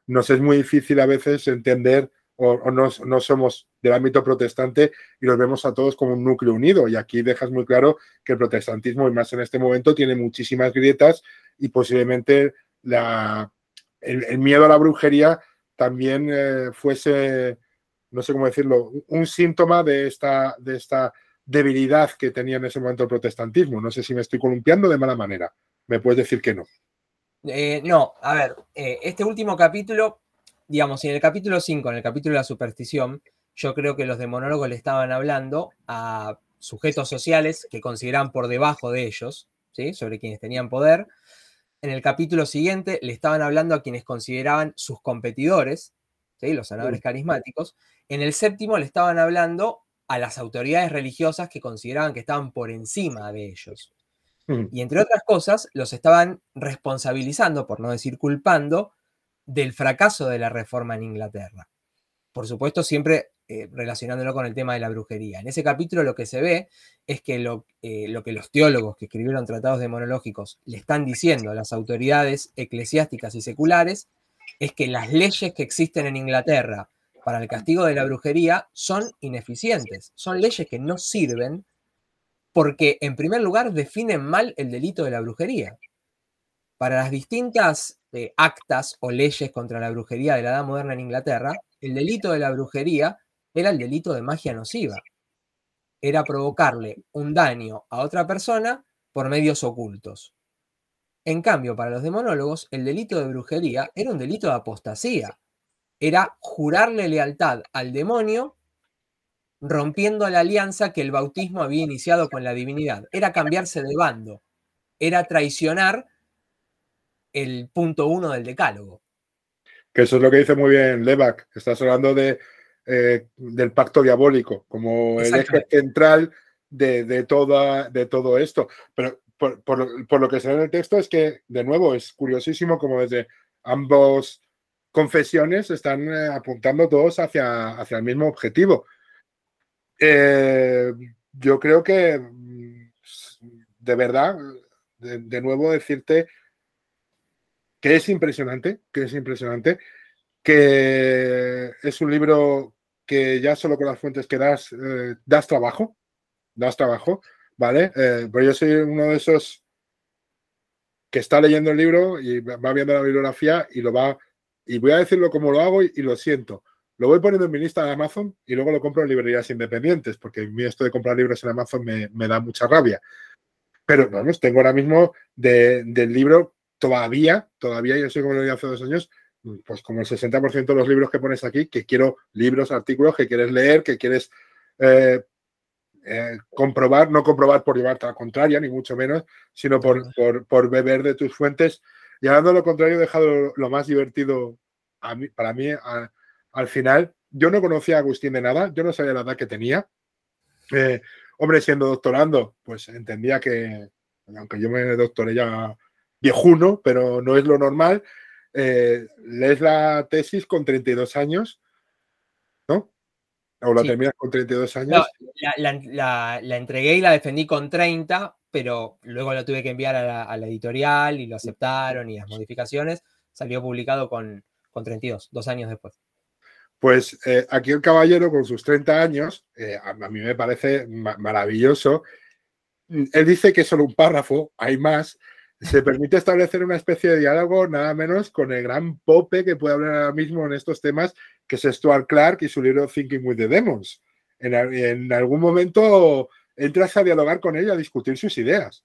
Speaker 1: nos es muy difícil a veces entender o no somos del ámbito protestante y los vemos a todos como un núcleo unido. Y aquí dejas muy claro que el protestantismo, y más en este momento, tiene muchísimas grietas y posiblemente el miedo a la brujería también fuese, no sé cómo decirlo, un síntoma de esta debilidad que tenía en ese momento el protestantismo. No sé si me estoy columpiando de mala manera. Me puedes decir que no.
Speaker 2: No, a ver, este último capítulo, digamos, en el capítulo 5, en el capítulo de la superstición, yo creo que los demonólogos le estaban hablando a sujetos sociales que consideraban por debajo de ellos, ¿sí? Sobre quienes tenían poder. En el capítulo siguiente le estaban hablando a quienes consideraban sus competidores, ¿sí? Los sanadores carismáticos. En el séptimo le estaban hablando a las autoridades religiosas que consideraban que estaban por encima de ellos. Y entre otras cosas, los estaban responsabilizando, por no decir culpando, del fracaso de la reforma en Inglaterra. Por supuesto, siempre relacionándolo con el tema de la brujería. En ese capítulo lo que se ve es que lo que los teólogos que escribieron tratados demonológicos le están diciendo a las autoridades eclesiásticas y seculares es que las leyes que existen en Inglaterra para el castigo de la brujería son ineficientes, son leyes que no sirven porque, en primer lugar, definen mal el delito de la brujería. Para las distintas actas o leyes contra la brujería de la Edad Moderna en Inglaterra, el delito de la brujería era el delito de magia nociva. Era provocarle un daño a otra persona por medios ocultos. En cambio, para los demonólogos, el delito de brujería era un delito de apostasía. Era jurarle lealtad al demonio rompiendo la alianza que el bautismo había iniciado con la divinidad. Era cambiarse de bando. Era traicionar el punto 1 del decálogo.
Speaker 1: Que eso es lo que dice muy bien Levac. Estás hablando del pacto diabólico, como el eje central de todo esto. Pero por lo que se ve en el texto es que, de nuevo, es curiosísimo como desde ambos confesiones están apuntando todos hacia el mismo objetivo. Yo creo que de verdad, de nuevo decirte que es impresionante, que es un libro que ya solo con las fuentes que das trabajo, ¿vale? Pues yo soy uno de esos que está leyendo el libro y va viendo la bibliografía y y voy a decirlo como lo hago y lo siento. Lo voy poniendo en mi lista de Amazon y luego lo compro en librerías independientes, porque a mí esto de comprar libros en Amazon me da mucha rabia. Pero vamos, tengo ahora mismo del libro todavía, yo sé como lo leí hace 2 años, pues como el 60% de los libros que pones aquí, que quiero libros, artículos que quieres leer, que quieres comprobar, no comprobar por llevarte a la contraria, ni mucho menos, sino por beber de tus fuentes. Y hablando de lo contrario, he dejado lo más divertido para mí al final. Yo no conocía a Agustín de nada, yo no sabía la edad que tenía. Hombre, siendo doctorando, pues entendía que, aunque yo me doctoré ya viejuno, pero no es lo normal, lees la tesis con 32 años, ¿no? O la terminas con 32 años.
Speaker 2: No, la entregué y la defendí con 30, pero luego lo tuve que enviar a la editorial y lo aceptaron y las modificaciones. Salió publicado con 32, 2 años después.
Speaker 1: Pues aquí el caballero con sus 30 años, a mí me parece maravilloso. Él dice que es solo un párrafo, hay más. Se permite establecer una especie de diálogo nada menos con el gran pope que puede hablar ahora mismo en estos temas, que es Stuart Clarke y su libro Thinking with the Demons. En algún momento entras a dialogar con él, a discutir sus ideas.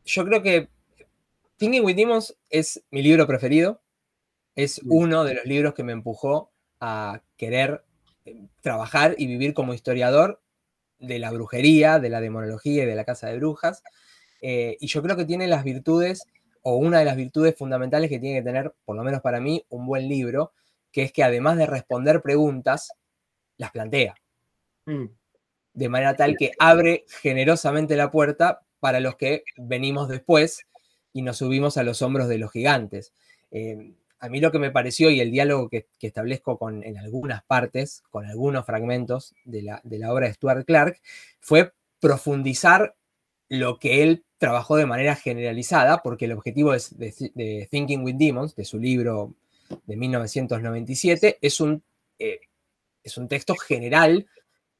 Speaker 2: Yo creo que Thinking with Demons es mi libro preferido. Es uno de los libros que me empujó a querer trabajar y vivir como historiador de la brujería, de la demonología y de la casa de brujas. Y yo creo que tiene las virtudes, o una de las virtudes fundamentales que tiene que tener, por lo menos para mí, un buen libro, que es que además de responder preguntas, las plantea. De manera tal que abre generosamente la puerta para los que venimos después y nos subimos a los hombros de los gigantes. A mí lo que me pareció, y el diálogo que establezco en algunas partes, con algunos fragmentos de la obra de Stuart Clarke, fue profundizar lo que él trabajó de manera generalizada, porque el objetivo de Thinking with Demons, de su libro de 1997, es un texto general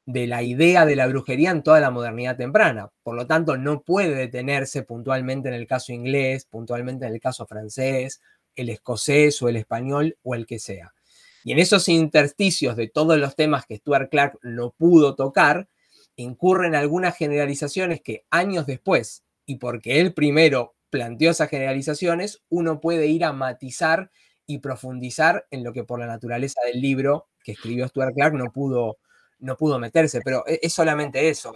Speaker 2: de la idea de la brujería en toda la modernidad temprana. Por lo tanto, no puede detenerse puntualmente en el caso inglés, puntualmente en el caso francés, el escocés o el español o el que sea. Y en esos intersticios de todos los temas que Stuart Clarke no pudo tocar, incurren algunas generalizaciones que años después, y porque él primero planteó esas generalizaciones, uno puede ir a matizar y profundizar en lo que por la naturaleza del libro que escribió Stuart Clarke no pudo meterse, pero es solamente eso.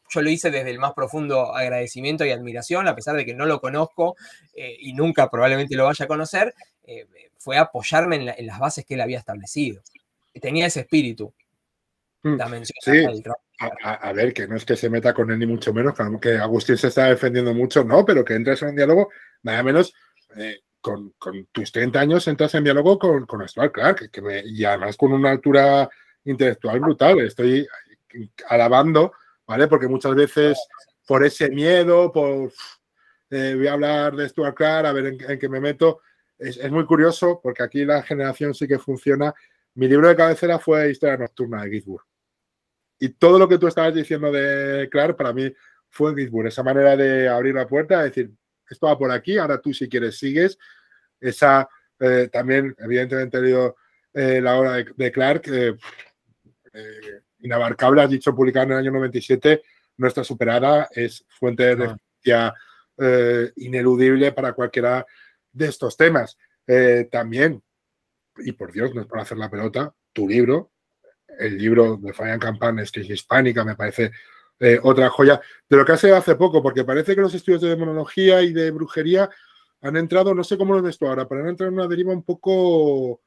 Speaker 2: Yo lo hice desde el más profundo agradecimiento y admiración, a pesar de que no lo conozco y nunca probablemente lo vaya a conocer, fue apoyarme en las bases que él había establecido. Tenía ese espíritu.
Speaker 1: Sí, a ver, que no es que se meta con él ni mucho menos, que Agustín se está defendiendo mucho, no, pero que entres en un diálogo, nada menos, con tus 30 años entras en diálogo con Stuart Clarke, y además con una altura intelectual brutal. Estoy alabando, ¿vale? Porque muchas veces por ese miedo, voy a hablar de Stuart Clarke, a ver en qué me meto. Es muy curioso porque aquí la generación sí que funciona. Mi libro de cabecera fue Historia Nocturna de Ginsburg. Y todo lo que tú estabas diciendo de Clarke, para mí fue Ginsburg. Esa manera de abrir la puerta, de decir, esto va por aquí, ahora tú si quieres sigues. Esa, también, evidentemente, he leído la obra de Clarke, inabarcable, has dicho, publicada en el año 97, no está superada, es fuente de referencia ineludible para cualquiera de estos temas. También, y por Dios, no es para hacer la pelota, tu libro, el libro de Fabián Campanes, que es hispánica, me parece otra joya, de lo que hace hace poco, porque parece que los estudios de demonología y de brujería han entrado, no sé cómo lo ves tú ahora, pero han entrado en una deriva un poco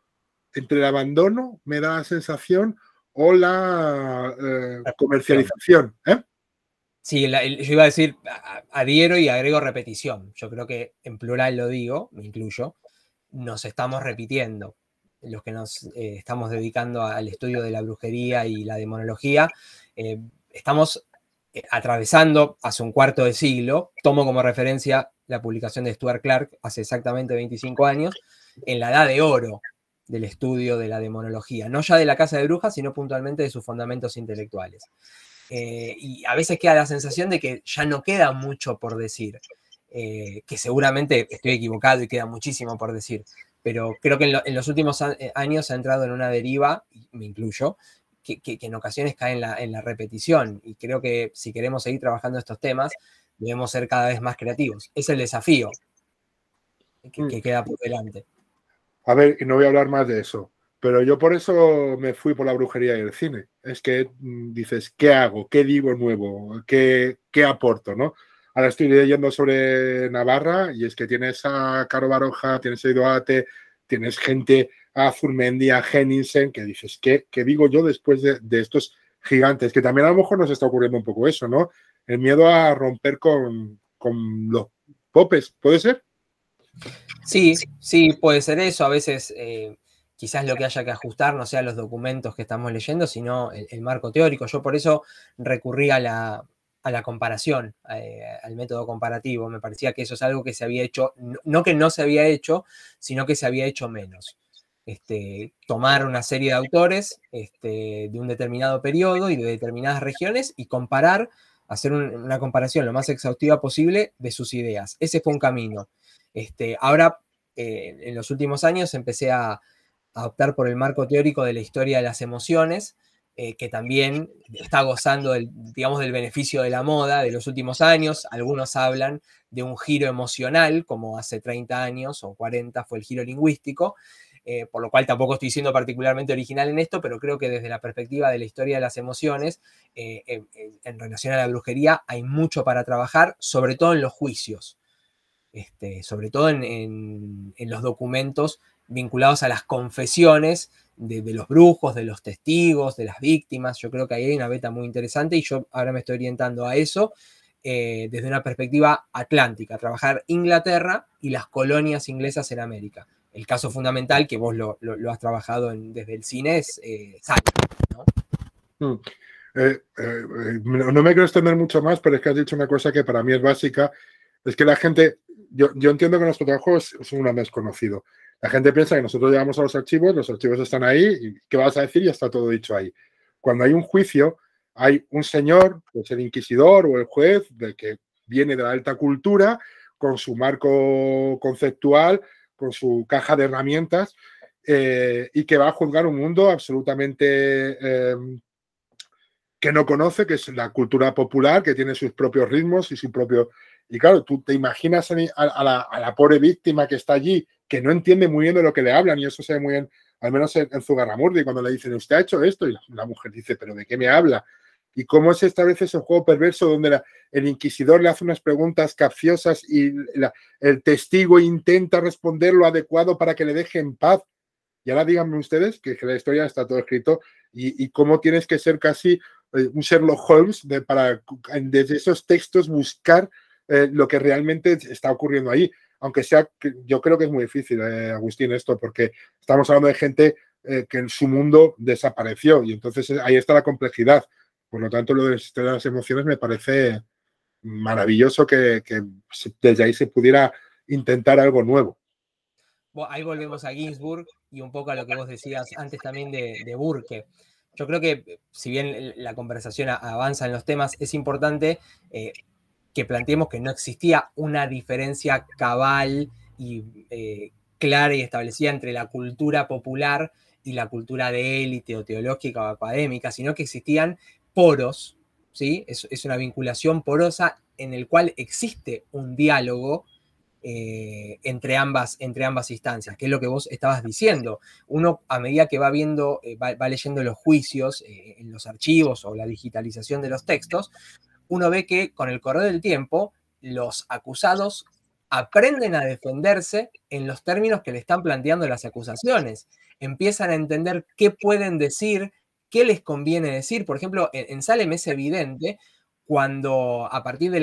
Speaker 1: entre el abandono, me da la sensación, o la comercialización.
Speaker 2: Sí, yo iba a decir, adhiero y agrego repetición. Yo creo que en plural lo digo, me incluyo, nos estamos repitiendo. Los que nos estamos dedicando al estudio de la brujería y la demonología, estamos atravesando hace un cuarto de siglo, tomo como referencia la publicación de Stuart Clark hace exactamente 25 años, en la edad de oro del estudio de la demonología, no ya de la casa de brujas, sino puntualmente de sus fundamentos intelectuales. Y a veces queda la sensación de que ya no queda mucho por decir, que seguramente estoy equivocado y queda muchísimo por decir, pero creo que en los últimos años ha entrado en una deriva, y me incluyo, que en ocasiones cae en la repetición, y creo que si queremos seguir trabajando estos temas, debemos ser cada vez más creativos. Es el desafío que queda por delante.
Speaker 1: A ver, y no voy a hablar más de eso, pero yo por eso me fui por la brujería y el cine. Es que dices, ¿qué hago? ¿Qué digo nuevo? ¿Qué aporto? ¿No? Ahora estoy leyendo sobre Navarra y es que tienes a Caro Baroja, tienes a Idoate, tienes gente a Zurmendi, a Henningsen, que dices, ¿qué digo yo después de estos gigantes? Que también a lo mejor nos está ocurriendo un poco eso, ¿no? El miedo a romper con los popes, ¿puede ser?
Speaker 2: Sí, sí, puede ser eso. A veces quizás lo que haya que ajustar no sean los documentos que estamos leyendo, sino el marco teórico. Yo por eso recurrí a la comparación, al método comparativo. Me parecía que eso es algo que se había hecho, no que no se había hecho, sino que se había hecho menos. Tomar una serie de autores de un determinado periodo y de determinadas regiones y comparar, hacer una comparación lo más exhaustiva posible de sus ideas. Ese fue un camino. Ahora, en los últimos años, empecé a optar por el marco teórico de la historia de las emociones, que también está gozando digamos, del beneficio de la moda de los últimos años. Algunos hablan de un giro emocional, como hace 30 años o 40 fue el giro lingüístico, por lo cual tampoco estoy siendo particularmente original en esto, pero creo que desde la perspectiva de la historia de las emociones, en relación a la brujería, hay mucho para trabajar, sobre todo en los juicios. Sobre todo en los documentos vinculados a las confesiones de los brujos, de los testigos, de las víctimas. Yo creo que ahí hay una beta muy interesante y yo ahora me estoy orientando a eso desde una perspectiva atlántica, trabajar Inglaterra y las colonias inglesas en América. El caso fundamental, que vos lo has trabajado desde el cine, es Salem, ¿no?
Speaker 1: No me quiero extender mucho más, pero es que has dicho una cosa que para mí es básica. Es que la gente, yo entiendo que nuestro trabajo es un desconocido. La gente piensa que nosotros llegamos a los archivos están ahí, y ¿qué vas a decir? Ya está todo dicho ahí. Cuando hay un juicio, hay un señor, pues el inquisidor o el juez, del que viene de la alta cultura, con su marco conceptual, con su caja de herramientas, y que va a juzgar un mundo absolutamente que no conoce, que es la cultura popular, que tiene sus propios ritmos y su propio... Y claro, tú te imaginas a la pobre víctima que está allí, que no entiende muy bien de lo que le hablan, y eso se ve muy bien, al menos en Zugarramurdi, cuando le dicen, usted ha hecho esto, y la mujer dice, ¿pero de qué me habla? Y cómo se establece ese juego perverso donde el inquisidor le hace unas preguntas capciosas y el testigo intenta responder lo adecuado para que le deje en paz. Y ahora díganme ustedes que la historia está todo escrito y cómo tienes que ser casi un Sherlock Holmes para desde esos textos buscar lo que realmente está ocurriendo ahí. Aunque sea, yo creo que es muy difícil, Agustín, esto, porque estamos hablando de gente que en su mundo desapareció y entonces ahí está la complejidad. Por lo tanto, lo de las emociones me parece maravilloso que desde ahí se pudiera intentar algo nuevo.
Speaker 2: Bueno, ahí volvemos a Ginsburg y un poco a lo que vos decías antes también de Burke. Yo creo que si bien la conversación avanza en los temas, es importante que planteemos que no existía una diferencia cabal y clara y establecida entre la cultura popular y la cultura de élite o teológica o académica, sino que existían poros, ¿sí? Es una vinculación porosa en el cual existe un diálogo entre ambas instancias, que es lo que vos estabas diciendo. Uno, a medida que va viendo, va leyendo los juicios en los archivos o la digitalización de los textos, uno ve que con el correr del tiempo, los acusados aprenden a defenderse en los términos que le están planteando las acusaciones. Empiezan a entender qué pueden decir, qué les conviene decir. Por ejemplo, en Salem es evidente cuando a partir de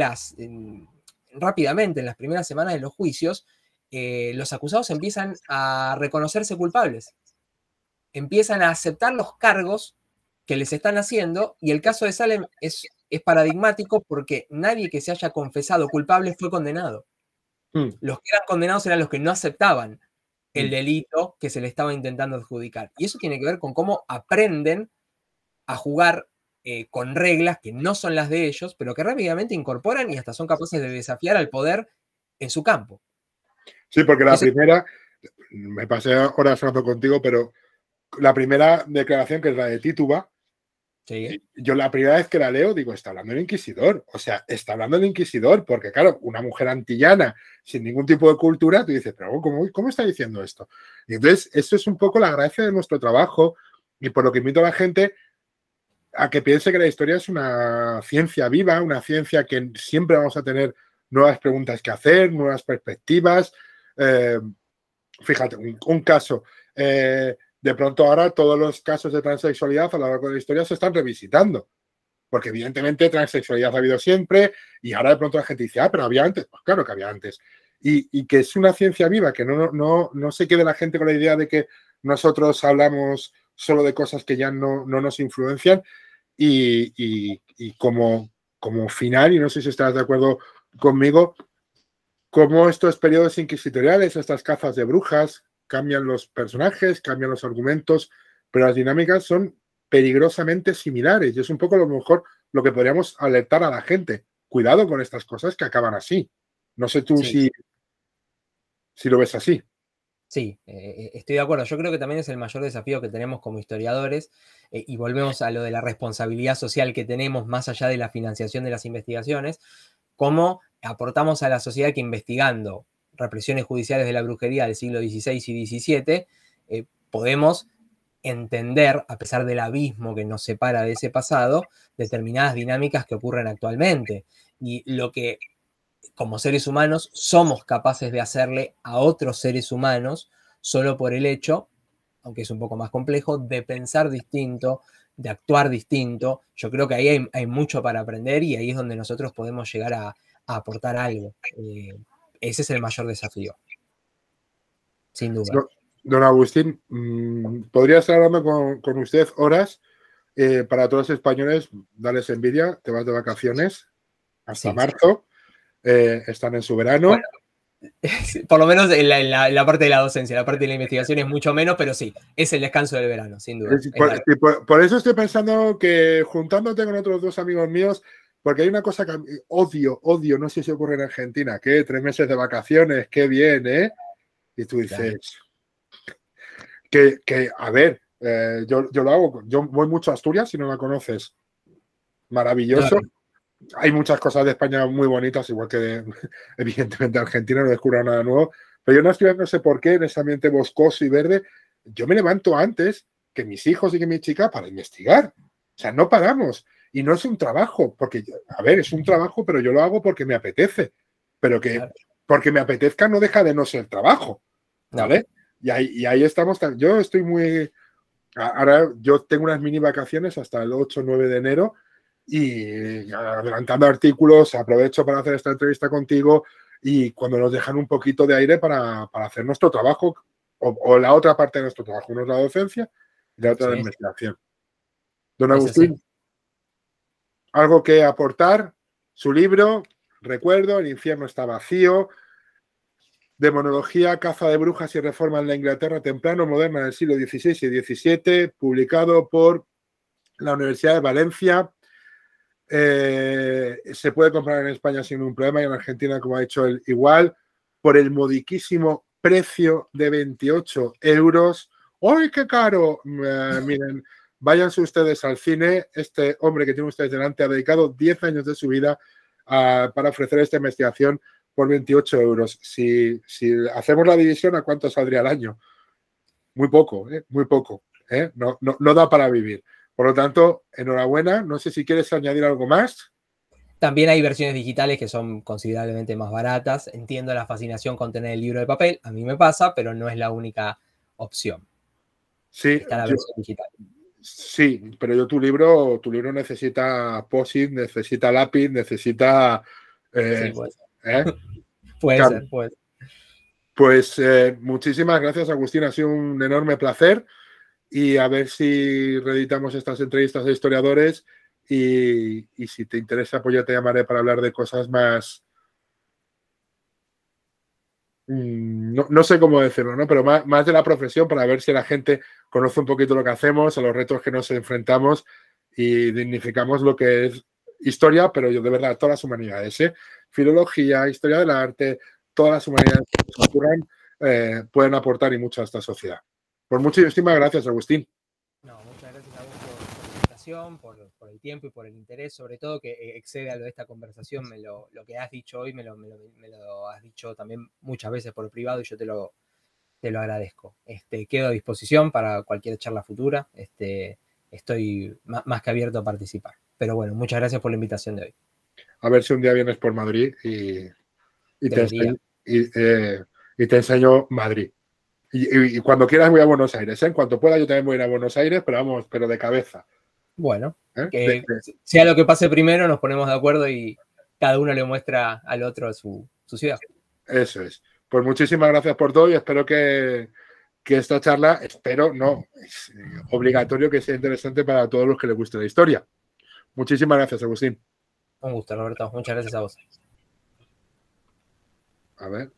Speaker 2: rápidamente, en las primeras semanas de los juicios, los acusados empiezan a reconocerse culpables. Empiezan a aceptar los cargos que les están haciendo, y el caso de Salem es es paradigmático porque nadie que se haya confesado culpable fue condenado. Los que eran condenados eran los que no aceptaban el delito que se le estaba intentando adjudicar. Y eso tiene que ver con cómo aprenden a jugar con reglas que no son las de ellos, pero que rápidamente incorporan y hasta son capaces de desafiar al poder en su campo.
Speaker 1: Sí, porque la primera, me pasé horas hablando contigo, pero la primera declaración, que es la de Tituba, sí. Yo la primera vez que la leo digo, está hablando el inquisidor. O sea, está hablando el inquisidor, porque claro, una mujer antillana sin ningún tipo de cultura, tú dices, pero ¿cómo está diciendo esto? Y entonces, eso es un poco la gracia de nuestro trabajo y por lo que invito a la gente a que piense que la historia es una ciencia viva, una ciencia que siempre vamos a tener nuevas preguntas que hacer, nuevas perspectivas. Fíjate, un caso. De pronto ahora todos los casos de transexualidad a lo largo de la historia se están revisitando. Porque evidentemente transexualidad ha habido siempre y ahora de pronto la gente dice, pero había antes. Pues claro que había antes. Y que es una ciencia viva, que no se quede la gente con la idea de que nosotros hablamos solo de cosas que ya no nos influencian. Y como final, y no sé si estás de acuerdo conmigo, como estos periodos inquisitoriales, estas cazas de brujas, cambian los personajes, cambian los argumentos, pero las dinámicas son peligrosamente similares. Y es un poco a lo mejor lo que podríamos alertar a la gente. Cuidado con estas cosas que acaban así. No sé tú si lo ves así.
Speaker 2: Sí, estoy de acuerdo. Yo creo que también es el mayor desafío que tenemos como historiadores y volvemos a lo de la responsabilidad social que tenemos más allá de la financiación de las investigaciones, cómo aportamos a la sociedad que investigando represiones judiciales de la brujería del siglo XVI y XVII podemos entender, a pesar del abismo que nos separa de ese pasado, determinadas dinámicas que ocurren actualmente. Y lo que como seres humanos somos capaces de hacerle a otros seres humanos solo por el hecho, aunque es un poco más complejo, de pensar distinto, de actuar distinto. Yo creo que ahí hay mucho para aprender y ahí es donde nosotros podemos llegar a aportar algo. Ese es el mayor desafío, sin duda.
Speaker 1: Don Agustín, podría estar hablando con usted horas. Para todos los españoles, darles envidia, te vas de vacaciones hasta marzo. Están en su verano.
Speaker 2: Bueno, por lo menos en la parte de la docencia, la parte de la investigación es mucho menos, pero sí, es el descanso del verano, sin duda.
Speaker 1: Por eso estoy pensando que juntándote con otros dos amigos míos, porque hay una cosa que odio, no sé si ocurre en Argentina, que 3 meses de vacaciones, qué bien, ¿eh? Y tú dices que a ver, yo lo hago, yo voy mucho a Asturias, si no la conoces, maravilloso. Claro. Hay muchas cosas de España muy bonitas, igual que evidentemente Argentina, no descubro nada nuevo, pero yo en Asturias no sé por qué, en ese ambiente boscoso y verde, yo me levanto antes que mis hijos y que mi chica para investigar. O sea, no paramos. Y no es un trabajo, porque, a ver, es un trabajo, pero yo lo hago porque me apetece. Pero que porque me apetezca no deja de no ser trabajo, ¿vale? No. Y ahí estamos. Yo estoy muy... Ahora yo tengo unas mini vacaciones hasta el 8 o 9 de enero, y adelantando artículos, aprovecho para hacer esta entrevista contigo y cuando nos dejan un poquito de aire para hacer nuestro trabajo o la otra parte de nuestro trabajo. Uno es la docencia y la otra la investigación. Don Agustín, ¿algo que aportar? Su libro, recuerdo, El infierno está vacío, Demonología, caza de brujas y reforma en la Inglaterra temprano-moderna del siglo XVI y XVII, publicado por la Universidad de Valencia. Se puede comprar en España sin ningún problema y en Argentina, como ha dicho él, igual, por el modiquísimo precio de 28 euros. ¡Ay, qué caro! Miren, váyanse ustedes al cine. Este hombre que tienen ustedes delante ha dedicado 10 años de su vida para ofrecer esta investigación por 28 euros. Si hacemos la división, ¿a cuánto saldría al año? Muy poco, ¿eh? Muy poco. ¿eh? No da para vivir. Por lo tanto, enhorabuena. No sé si quieres añadir algo más.
Speaker 2: También hay versiones digitales que son considerablemente más baratas. Entiendo la fascinación con tener el libro de papel. A mí me pasa, pero no es la única opción.
Speaker 1: Sí,
Speaker 2: está la versión digital.
Speaker 1: Sí, pero yo tu libro necesita POSIT, necesita lápiz, necesita...
Speaker 2: sí, puede ser. Puede ser.
Speaker 1: Pues muchísimas gracias, Agustín. Ha sido un enorme placer. Y a ver si reeditamos estas entrevistas de historiadores y si te interesa, pues yo te llamaré para hablar de cosas más, no sé cómo decirlo, ¿no? Pero más de la profesión, para ver si la gente conoce un poquito lo que hacemos, a los retos que nos enfrentamos y dignificamos lo que es historia, pero yo de verdad, todas las humanidades, ¿eh? Filología, historia del arte, todas las humanidades que nos ocurran pueden aportar y mucho a esta sociedad. Pues muchísimas gracias, Agustín.
Speaker 2: No, muchas gracias a vos por la invitación, por el tiempo y por el interés, sobre todo que excede a lo de esta conversación. Lo que has dicho hoy me lo has dicho también muchas veces por privado y yo te lo agradezco. Quedo a disposición para cualquier charla futura. Estoy más que abierto a participar. Pero bueno, muchas gracias por la invitación de hoy.
Speaker 1: A ver si un día vienes por Madrid y te enseño Madrid. Y cuando quieras voy a Buenos Aires, ¿eh? En cuanto pueda yo también voy a ir a Buenos Aires, pero vamos, pero de cabeza.
Speaker 2: Bueno, que sea lo que pase primero, nos ponemos de acuerdo y cada uno le muestra al otro su ciudad.
Speaker 1: Eso es. Pues muchísimas gracias por todo y espero que esta charla, no, es obligatorio que sea interesante para todos los que les guste la historia. Muchísimas gracias, Agustín.
Speaker 2: Un gusto, Roberto. Muchas gracias a vos.
Speaker 1: A ver.